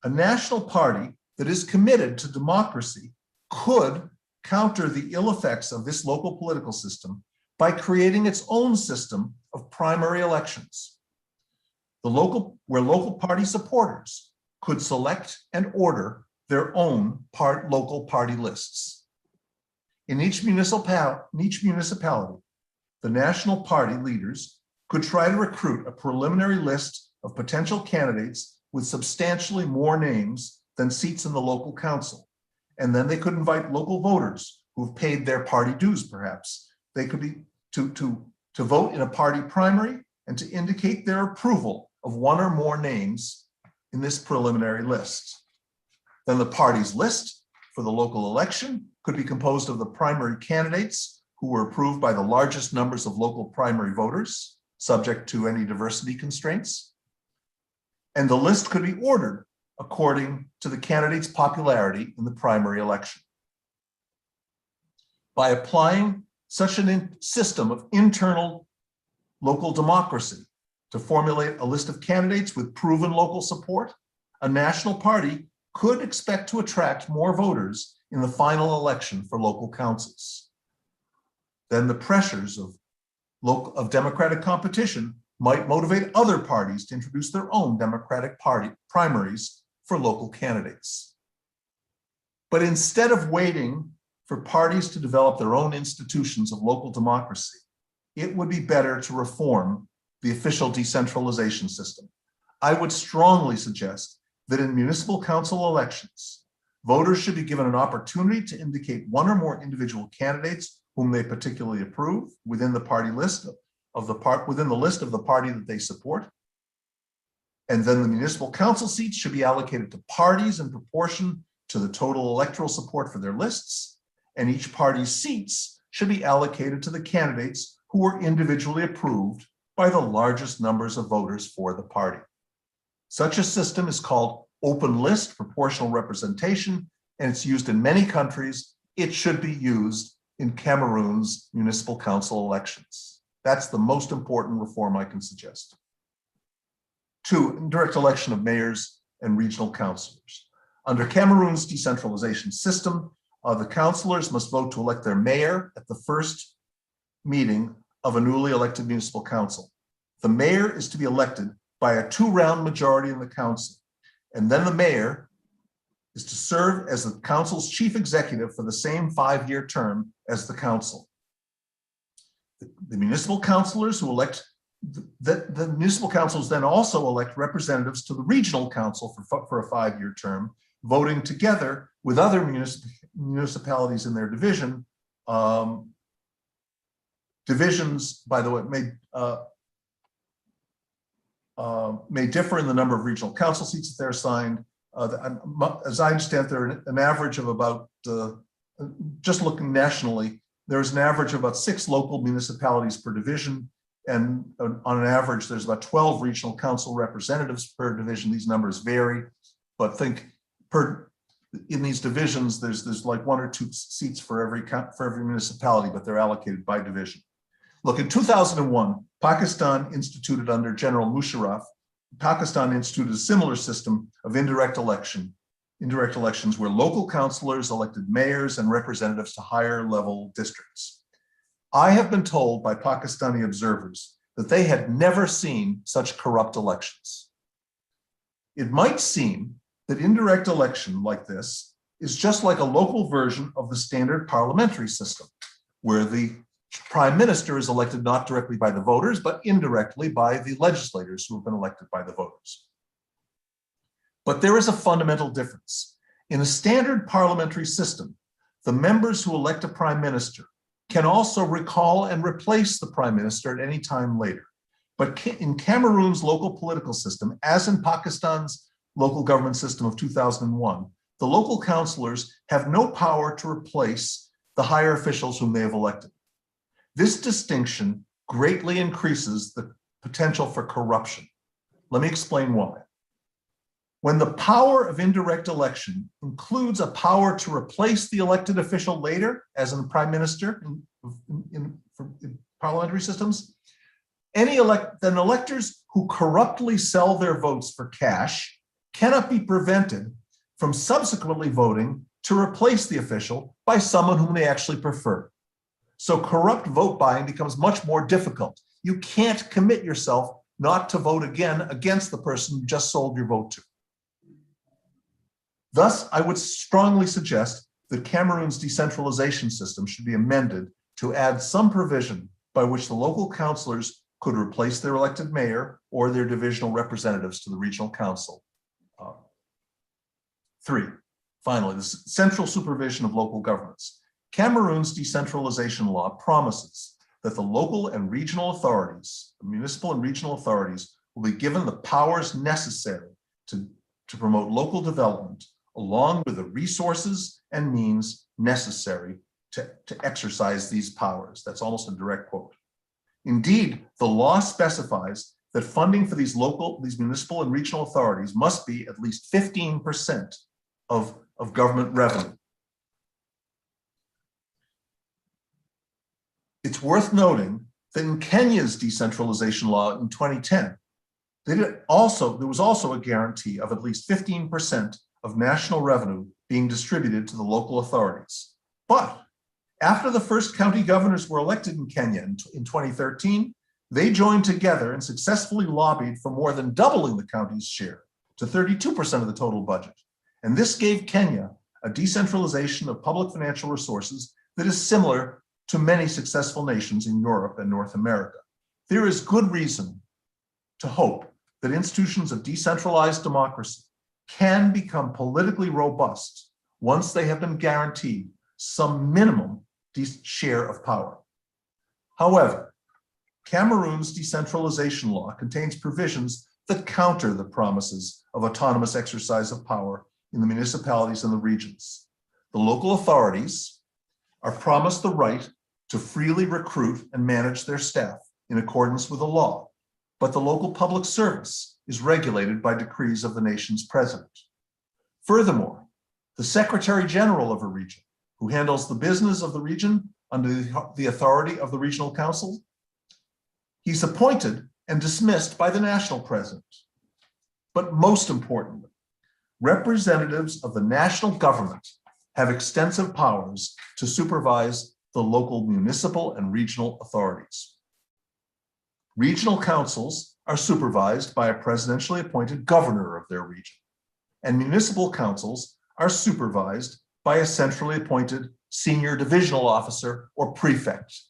A national party that is committed to democracy could counter the ill effects of this local political system by creating its own system of primary elections, where local party supporters could select and order their own local party lists. In each municipality, the national party leaders could try to recruit a preliminary list of potential candidates with substantially more names than seats in the local council. And then they could invite local voters who've paid their party dues, perhaps. They could be to vote in a party primary and to indicate their approval of one or more names in this preliminary list. Then the party's list for the local election could be composed of the primary candidates who were approved by the largest numbers of local primary voters, subject to any diversity constraints. And the list could be ordered according to the candidate's popularity in the primary election. By applying such a system of internal local democracy to formulate a list of candidates with proven local support, a national party could expect to attract more voters in the final election for local councils. Then the pressures of of democratic competition might motivate other parties to introduce their own democratic party primaries for local candidates. But instead of waiting for parties to develop their own institutions of local democracy, it would be better to reform the official decentralization system. I would strongly suggest that in municipal council elections, voters should be given an opportunity to indicate one or more individual candidates whom they particularly approve within the party list within the list of the party that they support. And then the municipal council seats should be allocated to parties in proportion to the total electoral support for their lists. And each party's seats should be allocated to the candidates who were individually approved by the largest numbers of voters for the party. Such a system is called open list proportional representation, and it's used in many countries. It should be used in Cameroon's municipal council elections. That's the most important reform I can suggest. 2, direct election of mayors and regional councillors. Under Cameroon's decentralization system, the councillors must vote to elect their mayor at the first meeting of a newly elected municipal council. The mayor is to be elected by a 2-round majority in the council, and then the mayor is to serve as the council's chief executive for the same 5-year term as the council. The municipal councillors who elect, the municipal councils then also elect representatives to the regional council for a 5-year term, voting together with other municipalities in their division. Divisions, by the way, may differ in the number of regional council seats that they're assigned. As I understand, there are an average of about, just looking nationally, there's an average of about 6 local municipalities per division, and on an average, there's about 12 regional council representatives per division. These numbers vary, but think in these divisions, there's like 1 or 2 seats for every municipality, but they're allocated by division. Look, in 2001, Pakistan instituted under General Musharraf, Pakistan instituted a similar system of indirect elections where local councillors elected mayors and representatives to higher level districts. I have been told by Pakistani observers that they had never seen such corrupt elections. It might seem that indirect election like this is just like a local version of the standard parliamentary system, where the prime minister is elected not directly by the voters, but indirectly by the legislators who have been elected by the voters. But there is a fundamental difference. In a standard parliamentary system, the members who elect a prime minister can also recall and replace the prime minister at any time later. But in Cameroon's local political system, as in Pakistan's local government system of 2001, the local councillors have no power to replace the higher officials whom they have elected. This distinction greatly increases the potential for corruption. Let me explain why. When the power of indirect election includes a power to replace the elected official later, as in the prime minister in parliamentary systems, then electors who corruptly sell their votes for cash cannot be prevented from subsequently voting to replace the official by someone whom they actually prefer. So corrupt vote buying becomes much more difficult. You can't commit yourself not to vote again against the person you just sold your vote to. Thus, I would strongly suggest that Cameroon's decentralization system should be amended to add some provision by which the local councillors could replace their elected mayor or their divisional representatives to the regional council. 3, finally, the central supervision of local governments. Cameroon's decentralization law promises that the local and regional authorities, the municipal and regional authorities, will be given the powers necessary to promote local development, along with the resources and means necessary to exercise these powers. That's almost a direct quote. Indeed, the law specifies that funding for these municipal and regional authorities must be at least 15% of government revenue. It's worth noting that in Kenya's decentralization law in 2010, there was also a guarantee of at least 15% of national revenue being distributed to the local authorities. But After the first county governors were elected in Kenya in 2013, they joined together and successfully lobbied for more than doubling the county's share to 32% of the total budget. And this gave Kenya a decentralization of public financial resources that is similar to many successful nations in Europe and North America. There is good reason to hope that institutions of decentralized democracy can become politically robust once they have been guaranteed some minimum share of power. However, Cameroon's decentralization law contains provisions that counter the promises of autonomous exercise of power in the municipalities and the regions. The local authorities are promised the right to freely recruit and manage their staff in accordance with the law, but the local public service is regulated by decrees of the nation's president. Furthermore, the Secretary General of a region, who handles the business of the region under the authority of the regional council, he's appointed and dismissed by the national president. But most importantly, representatives of the national government have extensive powers to supervise the local municipal and regional authorities. Regional councils are supervised by a presidentially appointed governor of their region, and municipal councils are supervised by a centrally appointed senior divisional officer or prefect.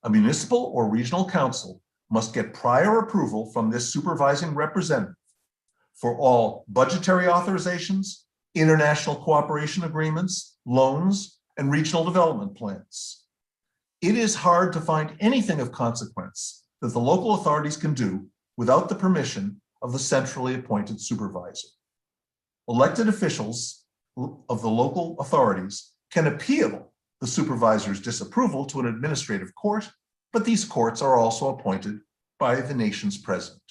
A municipal or regional council must get prior approval from this supervising representative for all budgetary authorizations, international cooperation agreements, loans, and regional development plans. It is hard to find anything of consequence that the local authorities can do without the permission of the centrally appointed supervisor. Elected officials of the local authorities can appeal the supervisor's disapproval to an administrative court, but these courts are also appointed by the nation's president.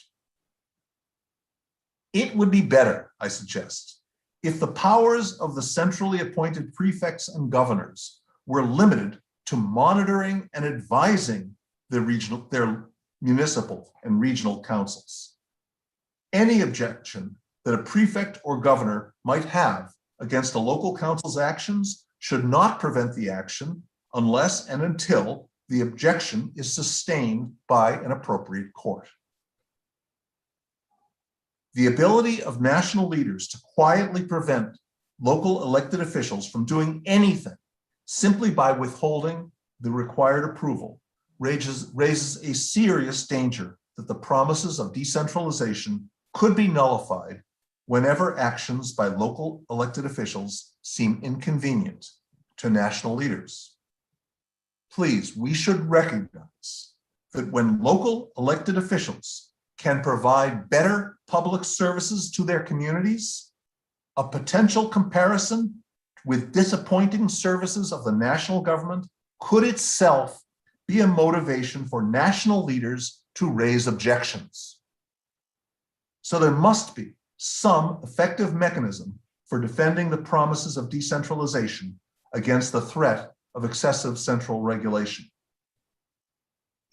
It would be better, I suggest, if the powers of the centrally appointed prefects and governors were limited to monitoring and advising their municipal and regional councils. Any objection that a prefect or governor might have against a local council's actions should not prevent the action unless and until the objection is sustained by an appropriate court. The ability of national leaders to quietly prevent local elected officials from doing anything simply by withholding the required approval raises a serious danger that the promises of decentralization could be nullified whenever actions by local elected officials seem inconvenient to national leaders. Please, we should recognize that when local elected officials can provide better public services to their communities, a potential comparison with disappointing services of the national government could itself be a motivation for national leaders to raise objections. So there must be some effective mechanism for defending the promises of decentralization against the threat of excessive central regulation.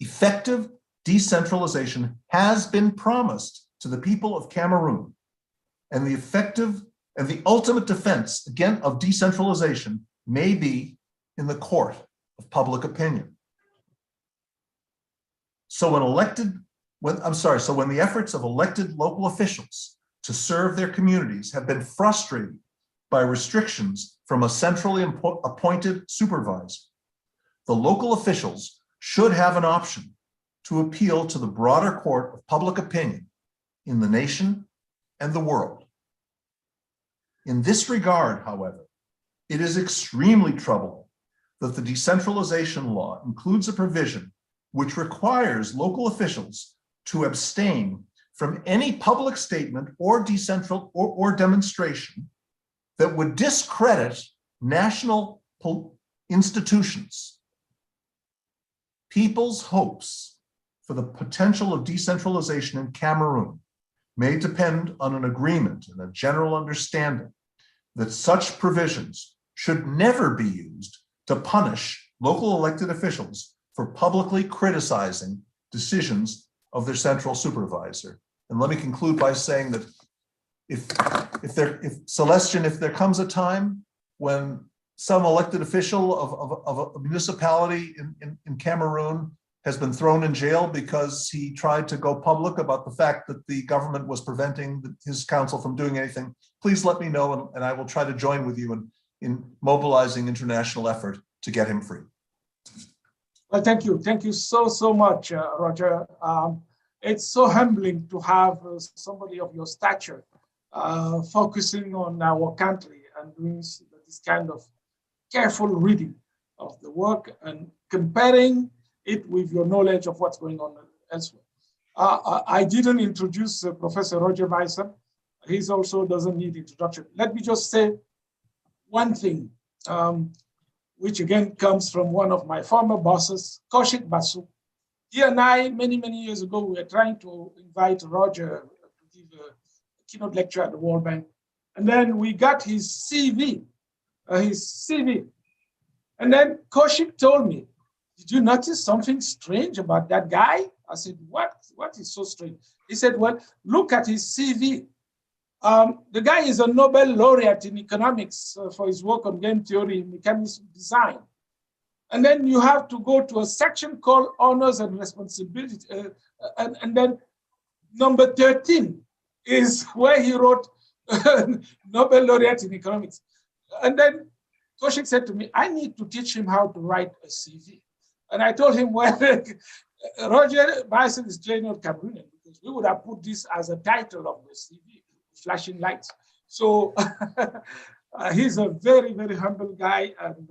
Effective decentralization has been promised to the people of Cameroon, and the ultimate defense, again, of decentralization may be in the court of public opinion. So when the efforts of elected local officials to serve their communities have been frustrated by restrictions from a centrally appointed supervisor, the local officials should have an option to appeal to the broader court of public opinion in the nation and the world. In this regard, however, it is extremely troubling that the decentralization law includes a provision which requires local officials to abstain from any public statement or demonstration that would discredit national institutions. People's hopes for the potential of decentralization in Cameroon may depend on an agreement and a general understanding that such provisions should never be used to punish local elected officials for publicly criticizing decisions of their central supervisor. And let me conclude by saying that if Celestian, if there comes a time when some elected official of a municipality in Cameroon has been thrown in jail because he tried to go public about the fact that the government was preventing his council from doing anything, please let me know, and I will try to join with you in mobilizing international effort to get him free. Well, thank you. Thank you so much, Roger. It's so humbling to have somebody of your stature focusing on our country and doing this kind of careful reading of the work and comparing it with your knowledge of what's going on elsewhere. I didn't introduce Professor Roger Bison. He also doesn't need introduction. Let me just say one thing, which again comes from one of my former bosses, Kaushik Basu. He and I, many years ago, we were trying to invite Roger to give a keynote lecture at the World Bank. And then we got his CV. And then Kaushik told me, did you notice something strange about that guy? I said, what is so strange? He said, well, look at his CV. The guy is a Nobel laureate in economics for his work on game theory and mechanism design. And then you have to go to a section called honors and responsibility. And then number 13 is where he wrote Nobel laureate in economics. And then Kaushik said to me, I need to teach him how to write a CV. And I told him, well, Roger Bison is clearly not Cameroonian because we would have put this as a title of the CV, flashing lights. So he's a very humble guy and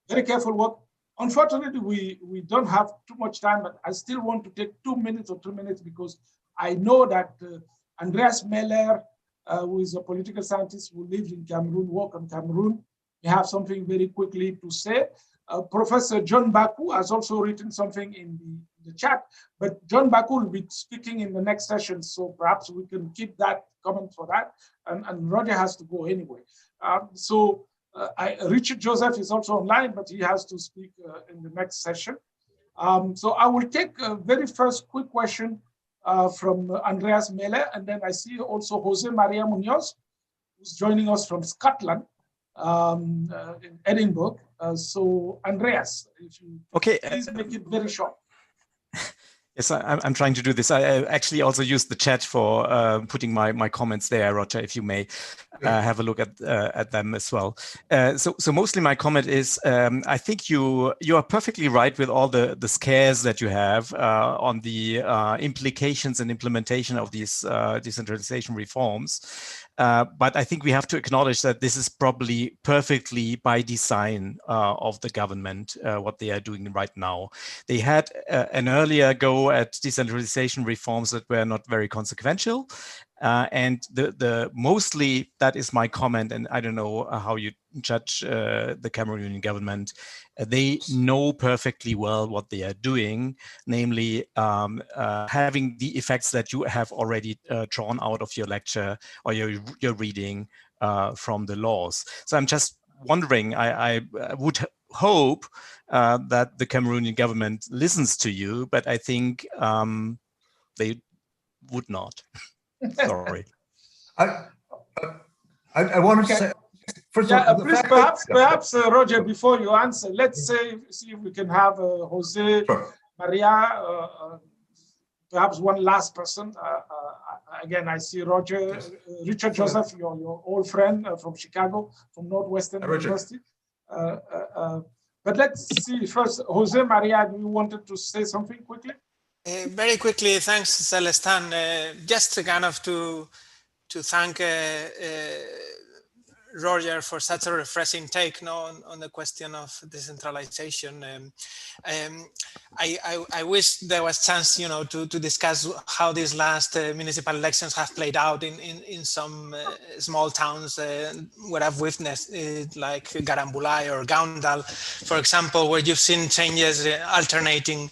very careful work. Unfortunately, we don't have too much time, but I still want to take 2 minutes or 3 minutes because I know that Andreas Meller, who is a political scientist who lives in Cameroon, work on Cameroon, may have something very quickly to say. Professor John Baku has also written something in the chat, but John Baku will be speaking in the next session, so perhaps we can keep that comment for that, and Roger has to go anyway. Richard Joseph is also online, but he has to speak in the next session. So I will take a very first quick question from Andreas Meller, and then I see also Jose Maria Munoz, who's joining us from Scotland, in Edinburgh. So Andreas, if you please make it very short. Yes, I'm trying to do this. I actually also used the chat for putting my comments there, Roger, if you may have a look at them as well. So mostly my comment is, I think you are perfectly right with all the scares that you have on the implications and implementation of these decentralization reforms. But I think we have to acknowledge that this is probably perfectly by design of the government, what they are doing right now. They had an earlier go at decentralization reforms that were not very consequential. And the mostly, that is my comment, and I don't know how you judge the Cameroonian government. They know perfectly well what they are doing, namely having the effects that you have already drawn out of your lecture or your reading from the laws. So I'm just wondering, I would hope that the Cameroonian government listens to you, but I think they would not. Sorry. I wanted to say, first of all, please, perhaps Roger, before you answer, let's see if we can have Jose Maria, perhaps one last person. Again, I see Roger, Richard Joseph, your old friend from Chicago, from Northwestern University. But let's see first, Jose Maria, you wanted to say something quickly? Very quickly, thanks, Celestin. Just kind of to thank Roger for such a refreshing take on the question of decentralization. I wish there was chance, to discuss how these last municipal elections have played out in some small towns where I've witnessed it, like Garambulai or Gaundal, for example, where you've seen changes alternating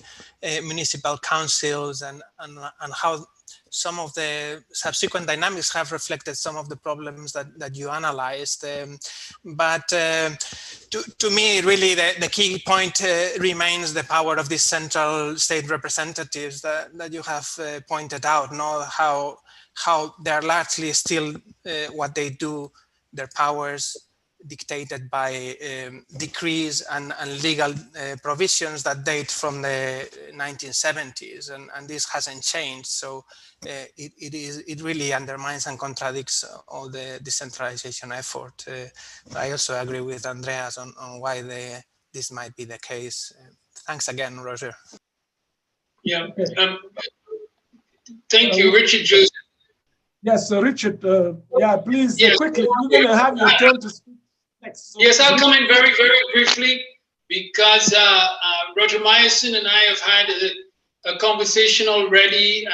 municipal councils and how some of the subsequent dynamics have reflected some of the problems that you analyzed. But to me, really, the key point remains the power of these central state representatives that you have pointed out, how they're largely still what they do, their powers dictated by decrees and legal provisions that date from the 1970s, and this hasn't changed. So it really undermines and contradicts all the decentralization effort. I also agree with Andreas on why this might be the case. Thanks again, Roger. Yeah. Thank you, Richard Joseph. Yes, Richard. Yeah, please, quickly. You're going to have your turn to speak next. So yes, I'll come in very, very briefly because Roger Myerson and I have had a conversation already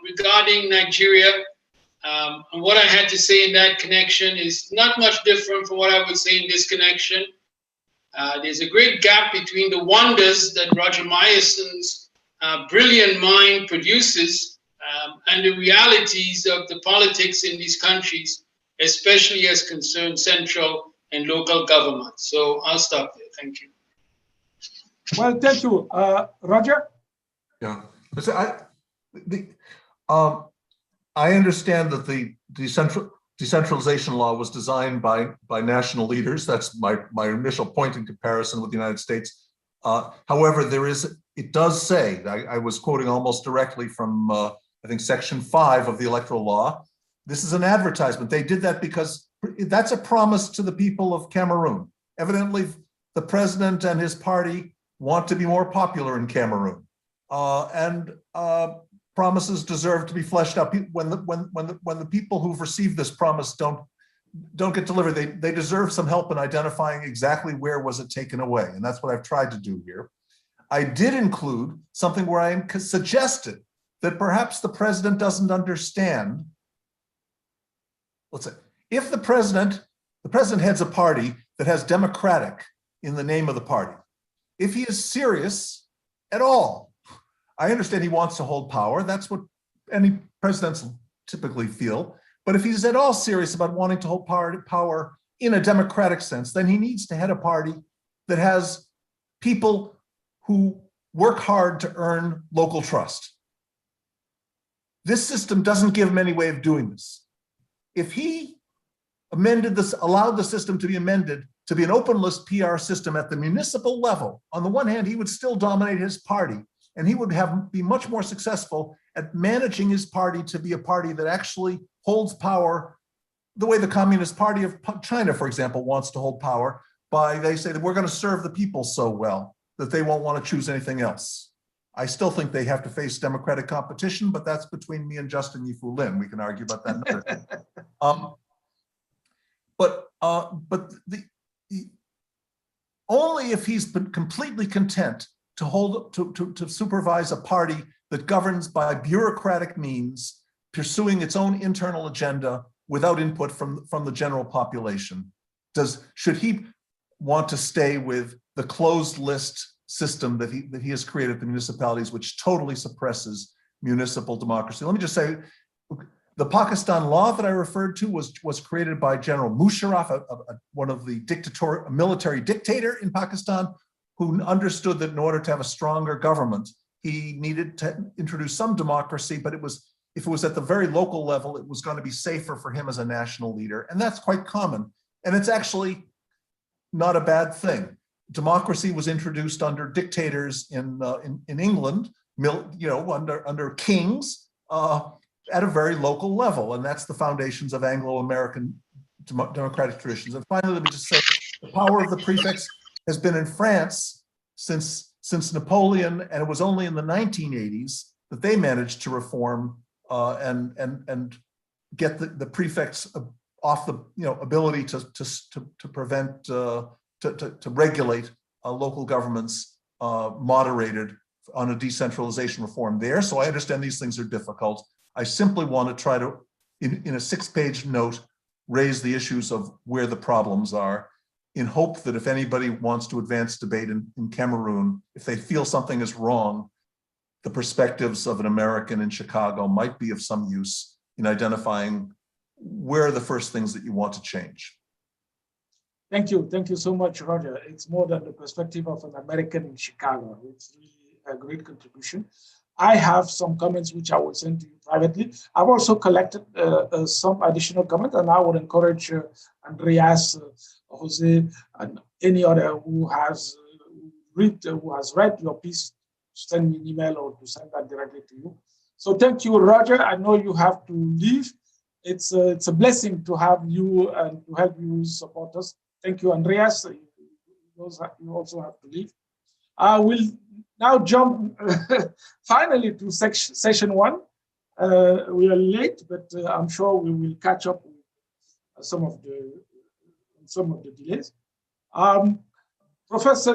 regarding Nigeria. And what I had to say in that connection is not much different from what I would say in this connection. There's a great gap between the wonders that Roger Myerson's brilliant mind produces and the realities of the politics in these countries, especially as concerns central and local government. So I'll stop there. Thank you. Well, thank you. Roger? Yeah. I understand that the decentralization law was designed by national leaders. That's my initial point in comparison with the United States. However, it does say, I was quoting almost directly from, I think, Section 5 of the electoral law. This is an advertisement. They did that because that's a promise to the people of Cameroon. Evidently, the president and his party want to be more popular in Cameroon. Promises deserve to be fleshed out. When the people who've received this promise don't get delivered, they deserve some help in identifying exactly where was it taken away. And that's what I've tried to do here. I did include something where I suggested that perhaps the president doesn't understand. Let's say, if the president heads a party that has democratic in the name of the party, if he is serious at all, I understand he wants to hold power. That's what any presidents typically feel. But if he's at all serious about wanting to hold power in a democratic sense, then he needs to head a party that has people who work hard to earn local trust. This system doesn't give him any way of doing this. If he allowed the system to be amended to be an open list PR system at the municipal level, on the one hand, he would still dominate his party, and he would be much more successful at managing his party to be a party that actually holds power the way the Communist Party of China, for example, wants to hold power by, they say that we're going to serve the people so well that they won't want to choose anything else. I still think they have to face democratic competition, but that's between me and Justin Yifu Lin. We can argue about that another time. But only if he's been completely content to supervise a party that governs by bureaucratic means, pursuing its own internal agenda without input from the general population. Should he want to stay with the closed list system that he has created at the municipalities, which totally suppresses municipal democracy? Let me just say, the Pakistan law that I referred to was created by General Musharraf, one of the military dictator in Pakistan, who understood that in order to have a stronger government, he needed to introduce some democracy, but if it was at the very local level, it was going to be safer for him as a national leader. And that's quite common. And it's actually not a bad thing. Democracy was introduced under dictators in England, under kings at a very local level. And that's the foundations of Anglo-American democratic traditions. And finally, let me just say, the power of the prefects has been in France since Napoleon, and it was only in the 1980s that they managed to reform and get the prefects off the ability to prevent to regulate local governments moderated on a decentralization reform there. So I understand these things are difficult. I simply want to try to, in a 6-page note, raise the issues of where the problems are, in hope that if anybody wants to advance debate in Cameroon, if they feel something is wrong, the perspectives of an American in Chicago might be of some use in identifying where are the first things that you want to change. Thank you. Thank you so much, Roger. It's more than the perspective of an American in Chicago. It's really a great contribution. I have some comments which I will send to you privately. I've also collected some additional comments, and I would encourage Andreas Jose, and any other who has read your piece, send me an email or to send that directly to you. So thank you, Roger. I know you have to leave. It's a blessing to have you and to help you support us. Thank you, Andreas. You also have to leave. I will now jump finally to session 1. We are late, but I'm sure we will catch up with some of the delays. Professor